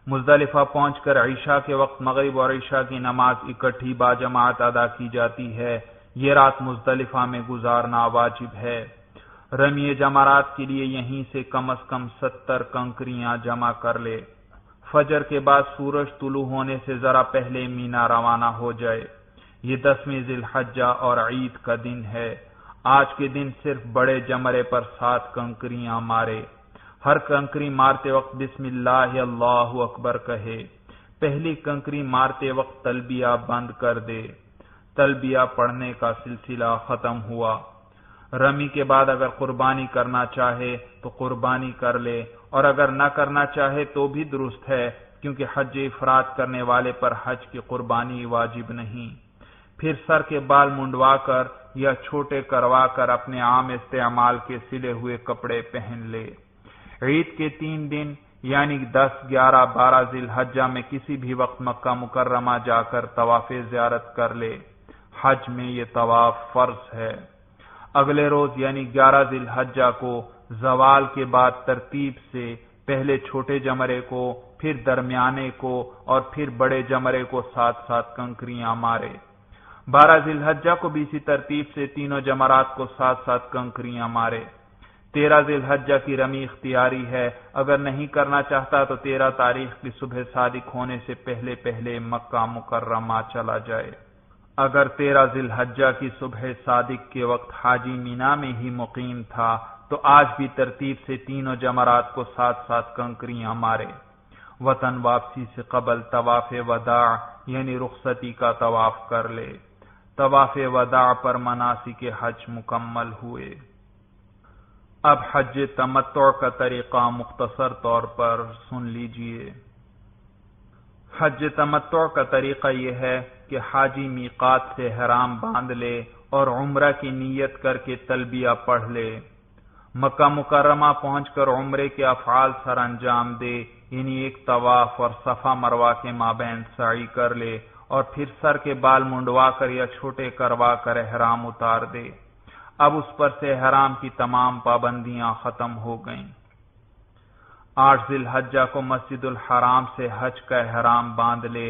مزدلفہ پہنچ کر عشاء کے وقت مغرب اور عشاء کی نماز اکٹھی باجماعت ادا کی جاتی ہے، یہ رات مزدلفہ میں گزارنا واجب ہے۔ رمی جمرات کے لیے یہیں سے کم از کم 70 کنکریاں جمع کر لے۔ فجر کے بعد سورج طلوع ہونے سے ذرا پہلے مینا روانہ ہو جائے۔ یہ 10ویں ذی الحجہ اور عید کا دن ہے۔ آج کے دن صرف بڑے جمرے پر 7 کنکریاں مارے۔ ہر کنکری مارتے وقت بسم اللہ اللہ اکبر کہے۔ پہلی کنکری مارتے وقت تلبیہ بند کر دے۔ تلبیہ پڑھنے کا سلسلہ ختم ہوا۔ رمی کے بعد اگر قربانی کرنا چاہے تو قربانی کر لے، اور اگر نہ کرنا چاہے تو بھی درست ہے، کیونکہ حج افراد کرنے والے پر حج کی قربانی واجب نہیں۔ پھر سر کے بال منڈوا کر یا چھوٹے کروا کر اپنے عام استعمال کے سلے ہوئے کپڑے پہن لے۔ عید کے 3 دن یعنی 10، 11، 12 ذی الحجہ میں کسی بھی وقت مکہ مکرمہ جا کر طواف زیارت کر لے۔ حج میں یہ طواف فرض ہے۔ اگلے روز یعنی 11 ذی الحجہ کو زوال کے بعد ترتیب سے پہلے چھوٹے جمرے کو، پھر درمیانے کو اور پھر بڑے جمرے کو 7 کنکریاں مارے۔ 12 ذی الحجہ کو بھی اسی ترتیب سے تینوں جمرات کو 7 کنکریاں مارے۔ 13 ذی الحجہ کی رمی اختیاری ہے، اگر نہیں کرنا چاہتا تو 13 تاریخ کی صبح صادق ہونے سے پہلے مکہ مکرمہ چلا جائے۔ اگر 13 ذی الحجہ کی صبح صادق کے وقت حاجی مینا میں ہی مقیم تھا تو آج بھی ترتیب سے تینوں جمرات کو 7 کنکریاں مارے۔ وطن واپسی سے قبل طواف وداع یعنی رخصتی کا طواف کر لے۔ طواف وداع پر مناسک حج مکمل ہوئے۔ اب حج تمتع کا طریقہ مختصر طور پر سن لیجئے۔ حج تمتع کا طریقہ یہ ہے کہ حاجی میقات سے احرام باندھ لے اور عمرہ کی نیت کر کے تلبیہ پڑھ لے۔ مکہ مکرمہ پہنچ کر عمرے کے افعال سر انجام دے، یعنی ایک طواف اور صفا مروہ کے مابین سعی کر لے، اور پھر سر کے بال منڈوا کر یا چھوٹے کروا کر احرام اتار دے۔ اب اس پر سے احرام کی تمام پابندیاں ختم ہو گئیں۔ 8 ذی الحجہ کو مسجد الحرام سے حج کا احرام باندھ لے۔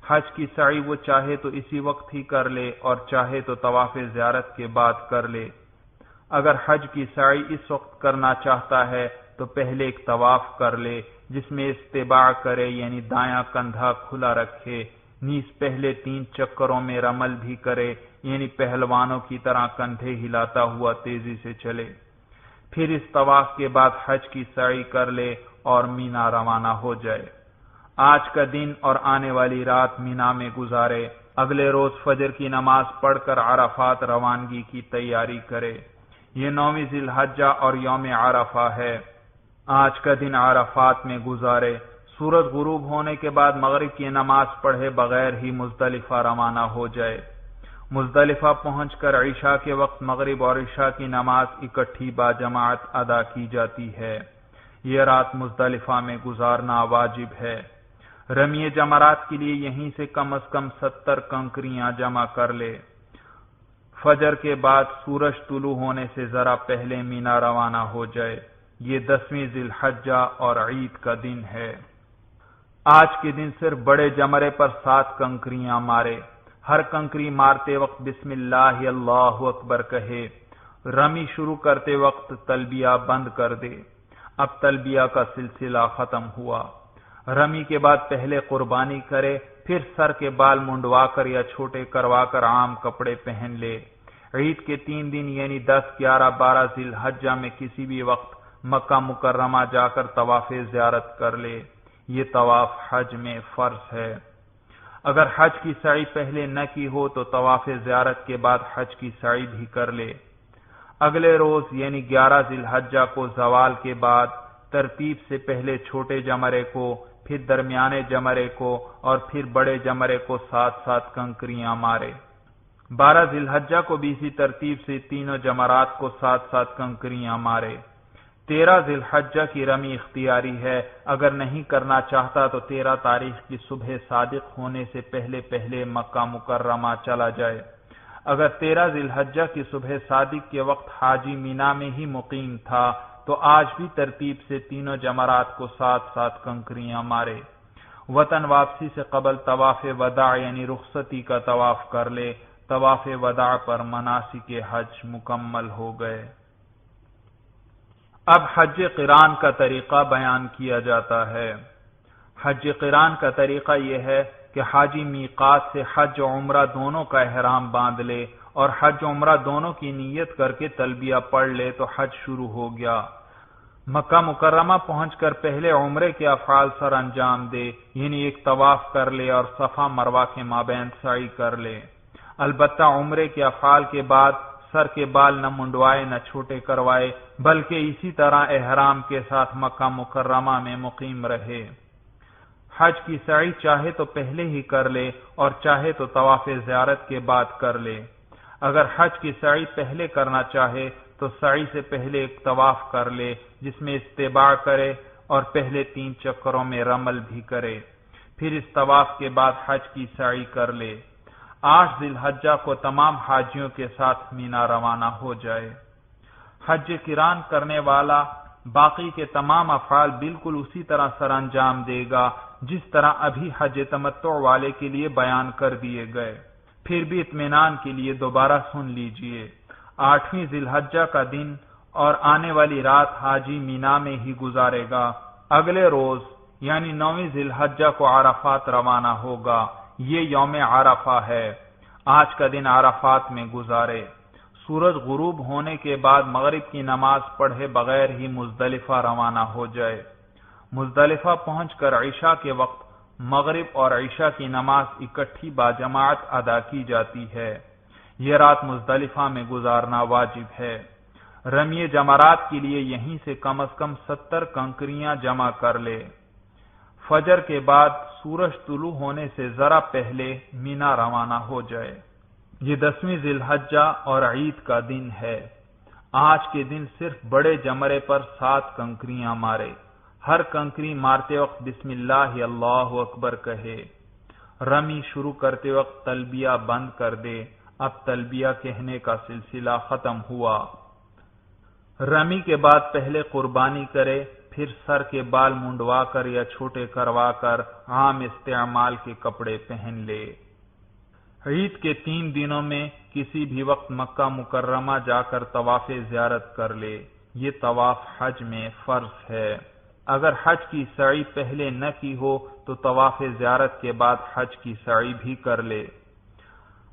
حج کی سعی وہ چاہے تو اسی وقت ہی کر لے اور چاہے تو طواف زیارت کے بعد کر لے۔ اگر حج کی سعی اس وقت کرنا چاہتا ہے تو پہلے ایک طواف کر لے جس میں استباع کرے، یعنی دایاں کندھا کھلا رکھے، نیز پہلے 3 چکروں میں رمل بھی کرے، یعنی پہلوانوں کی طرح کندھے ہلاتا ہوا تیزی سے چلے۔ پھر اس طواف کے بعد حج کی سعی کر لے اور مینا روانہ ہو جائے۔ آج کا دن اور آنے والی رات مینا میں گزارے۔ اگلے روز فجر کی نماز پڑھ کر عرفات روانگی کی تیاری کرے۔ یہ 9ویں ذی الحجہ اور یوم عرفہ ہے۔ آج کا دن عرفات میں گزارے۔ سورج غروب ہونے کے بعد مغرب کی نماز پڑھے بغیر ہی مزدلفہ روانہ ہو جائے۔ مزدلفہ پہنچ کر عشاء کے وقت مغرب اور عشاء کی نماز اکٹھی باجماعت ادا کی جاتی ہے۔ یہ رات مزدلفہ میں گزارنا واجب ہے۔ رمی جمرات کے لیے یہیں سے کم از کم 70 کنکریاں جمع کر لے۔ فجر کے بعد سورج طلوع ہونے سے ذرا پہلے مینا روانہ ہو جائے۔ یہ 10ویں ذی الحجہ اور عید کا دن ہے۔ آج کے دن صرف بڑے جمرے پر 7 کنکریاں مارے۔ ہر کنکری مارتے وقت بسم اللہ اللہ اکبر کہے۔ رمی شروع کرتے وقت تلبیہ بند کر دے۔ اب تلبیہ کا سلسلہ ختم ہوا۔ رمی کے بعد پہلے قربانی کرے، پھر سر کے بال منڈوا کر یا چھوٹے کروا کر عام کپڑے پہن لے۔ عید کے 3 دن یعنی 10، 11، 12 ذی الحجہ میں کسی بھی وقت مکہ مکرمہ جا کر طواف زیارت کر لے۔ یہ طواف حج میں فرض ہے۔ اگر حج کی سعی پہلے نہ کی ہو تو طواف زیارت کے بعد حج کی سعی بھی کر لے۔ اگلے روز یعنی 11 ذی الحجہ کو زوال کے بعد ترتیب سے پہلے چھوٹے جمرے کو، پھر درمیانے جمرے کو اور پھر بڑے جمرے کو ساتھ ساتھ کنکریاں مارے۔ 12 ذی الحجہ کو بھی اسی ترتیب سے تینوں جمرات کو ساتھ ساتھ کنکریاں مارے۔ 13 ذی الحجہ کی رمی اختیاری ہے، اگر نہیں کرنا چاہتا تو 13 تاریخ کی صبح صادق ہونے سے پہلے پہلے مکہ مکرمہ چلا جائے۔ اگر 13 ذی الحجہ کی صبح صادق کے وقت حاجی مینا میں ہی مقیم تھا تو آج بھی ترتیب سے تینوں جمرات کو ساتھ ساتھ کنکریاں مارے۔ وطن واپسی سے قبل طواف وداع یعنی رخصتی کا طواف کر لے۔ طواف وداع پر مناسک حج مکمل ہو گئے۔ اب حج قران کا طریقہ بیان کیا جاتا ہے۔ حج قران کا طریقہ یہ ہے کہ حاجی میقات سے حج و عمرہ دونوں کا احرام باندھ لے اور حج و عمرہ دونوں کی نیت کر کے تلبیہ پڑھ لے تو حج شروع ہو گیا۔ مکہ مکرمہ پہنچ کر پہلے عمرے کے افعال سر انجام دے، یعنی ایک طواف کر لے اور صفا مروہ کے مابین سعی کر لے۔ البتہ عمرے کے افعال کے بعد سر کے بال نہ منڈوائے نہ چھوٹے کروائے، بلکہ اسی طرح احرام کے ساتھ مکہ مکرمہ میں مقیم رہے۔ حج کی سعی چاہے تو پہلے ہی کر لے اور چاہے تو طواف زیارت کے بعد کر لے۔ اگر حج کی سعی پہلے کرنا چاہے تو سعی سے پہلے ایک طواف کر لے جس میں استباع کرے اور پہلے 3 چکروں میں رمل بھی کرے، پھر اس طواف کے بعد حج کی سعی کر لے۔ 8 ذی الحجہ کو تمام حاجیوں کے ساتھ مینا روانہ ہو جائے۔ حج قران کرنے والا باقی کے تمام افعال بالکل اسی طرح سر انجام دے گا جس طرح ابھی حج تمتع والے کے لیے بیان کر دیے گئے۔ پھر بھی اطمینان کے لیے دوبارہ سن لیجئے۔ 8ویں ذی الحجہ کا دن اور آنے والی رات حاجی مینا میں ہی گزارے گا۔ اگلے روز یعنی 9ویں ذی الحجہ کو عرفات روانہ ہوگا۔ یہ یوم عرفہ ہے۔ آج کا دن عرفات میں گزارے۔ سورج غروب ہونے کے بعد مغرب کی نماز پڑھے بغیر ہی مزدلفہ روانہ ہو جائے۔ مزدلفہ پہنچ کر عشاء کے وقت مغرب اور عشاء کی نماز اکٹھی باجماعت ادا کی جاتی ہے۔ یہ رات مزدلفہ میں گزارنا واجب ہے۔ رمی جمرات کے لیے یہیں سے کم از کم 70 کنکریاں جمع کر لے۔ فجر کے بعد سورج طلوع ہونے سے ذرا پہلے مینا روانہ ہو جائے۔ یہ 10ویں ذی الحجہ اور عید کا دن ہے۔ آج کے دن صرف بڑے جمرے پر 7 کنکریاں مارے۔ ہر کنکری مارتے وقت بسم اللہ اللہ اکبر کہے۔ رمی شروع کرتے وقت تلبیہ بند کر دے۔ اب تلبیہ کہنے کا سلسلہ ختم ہوا۔ رمی کے بعد پہلے قربانی کرے، پھر سر کے بال منڈوا کر یا چھوٹے کروا کر عام استعمال کے کپڑے پہن لے۔ عید کے 3 دنوں میں کسی بھی وقت مکہ مکرمہ جا کر طواف زیارت کر لے۔ یہ طواف حج میں فرض ہے۔ اگر حج کی سعی پہلے نہ کی ہو تو طواف زیارت کے بعد حج کی سعی بھی کر لے۔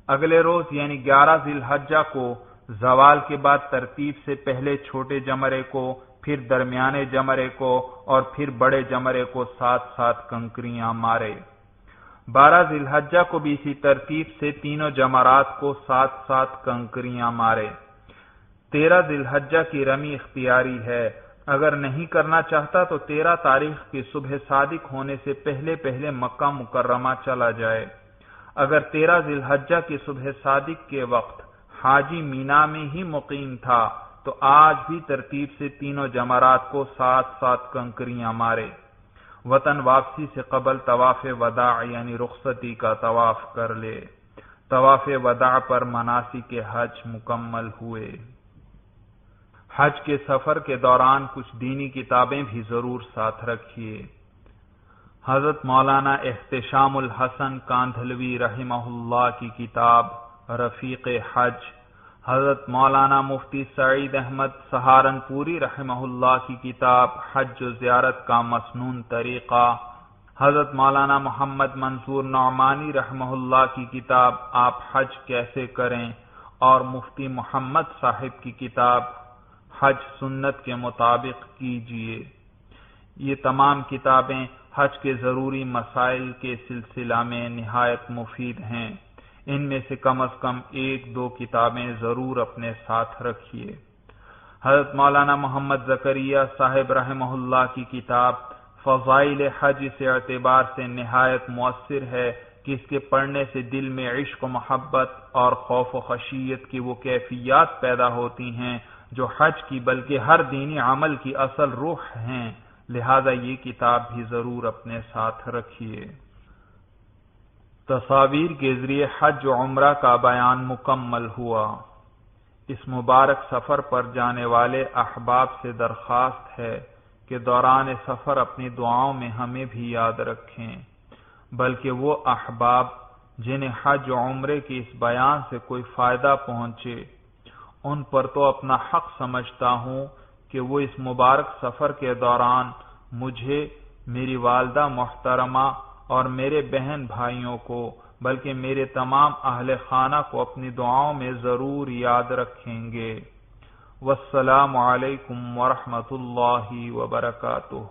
اگلے روز یعنی 11 ذی الحجہ کو زوال کے بعد ترتیب سے پہلے چھوٹے جمرے کو، پھر درمیانے جمرے کو اور پھر بڑے جمرے کو ساتھ ساتھ کنکریاں مارے۔ 12 ذی الحجہ کو بھی اسی ترتیب سے تینوں جمرات کو ساتھ ساتھ کنکریاں مارے۔ 13 ذی الحجہ کی رمی اختیاری ہے۔ اگر نہیں کرنا چاہتا تو 13 تاریخ کی صبح صادق ہونے سے پہلے پہلے مکہ مکرمہ چلا جائے۔ اگر 13 ذی الحجہ کی صبح صادق کے وقت حاجی مینا میں ہی مقیم تھا تو آج بھی ترتیب سے تینوں جمرات کو ساتھ ساتھ کنکریاں مارے۔ وطن واپسی سے قبل طواف وداع یعنی رخصتی کا طواف کر لے۔ طواف وداع پر مناسک حج مکمل ہوئے۔ حج کے سفر کے دوران کچھ دینی کتابیں بھی ضرور ساتھ رکھیے۔ حضرت مولانا احتشام الحسن کاندھلوی رحمہ اللہ کی کتاب رفیق حج، حضرت مولانا مفتی سعید احمد سہارنپوری رحمہ اللہ کی کتاب حج و زیارت کا مسنون طریقہ، حضرت مولانا محمد منصور نعمانی رحمہ اللہ کی کتاب آپ حج کیسے کریں اور مفتی محمد صاحب کی کتاب حج سنت کے مطابق کیجیے، یہ تمام کتابیں حج کے ضروری مسائل کے سلسلہ میں نہایت مفید ہیں۔ ان میں سے کم ایک دو کتابیں ضرور اپنے ساتھ رکھیے۔ حضرت مولانا محمد زکریہ صاحب رحمہ اللہ کی کتاب فضائل حج اس اعتبار سے نہایت مؤثر ہے کہ اس کے پڑھنے سے دل میں عشق و محبت اور خوف و خشیت کی وہ کیفیات پیدا ہوتی ہیں جو حج کی بلکہ ہر دینی عمل کی اصل روح ہیں، لہذا یہ کتاب بھی ضرور اپنے ساتھ رکھیے۔ تصاویر کے ذریعے حج و عمرہ کا بیان مکمل ہوا۔ اس مبارک سفر پر جانے والے احباب سے درخواست ہے کہ دوران سفر اپنی دعاؤں میں ہمیں بھی یاد رکھیں، بلکہ وہ احباب جنہیں حج و عمرے کے اس بیان سے کوئی فائدہ پہنچے، ان پر تو اپنا حق سمجھتا ہوں کہ وہ اس مبارک سفر کے دوران مجھے، میری والدہ محترمہ اور میرے بہن بھائیوں کو بلکہ میرے تمام اہل خانہ کو اپنی دعاؤں میں ضرور یاد رکھیں گے۔ والسلام علیکم ورحمۃ اللہ وبرکاتہ۔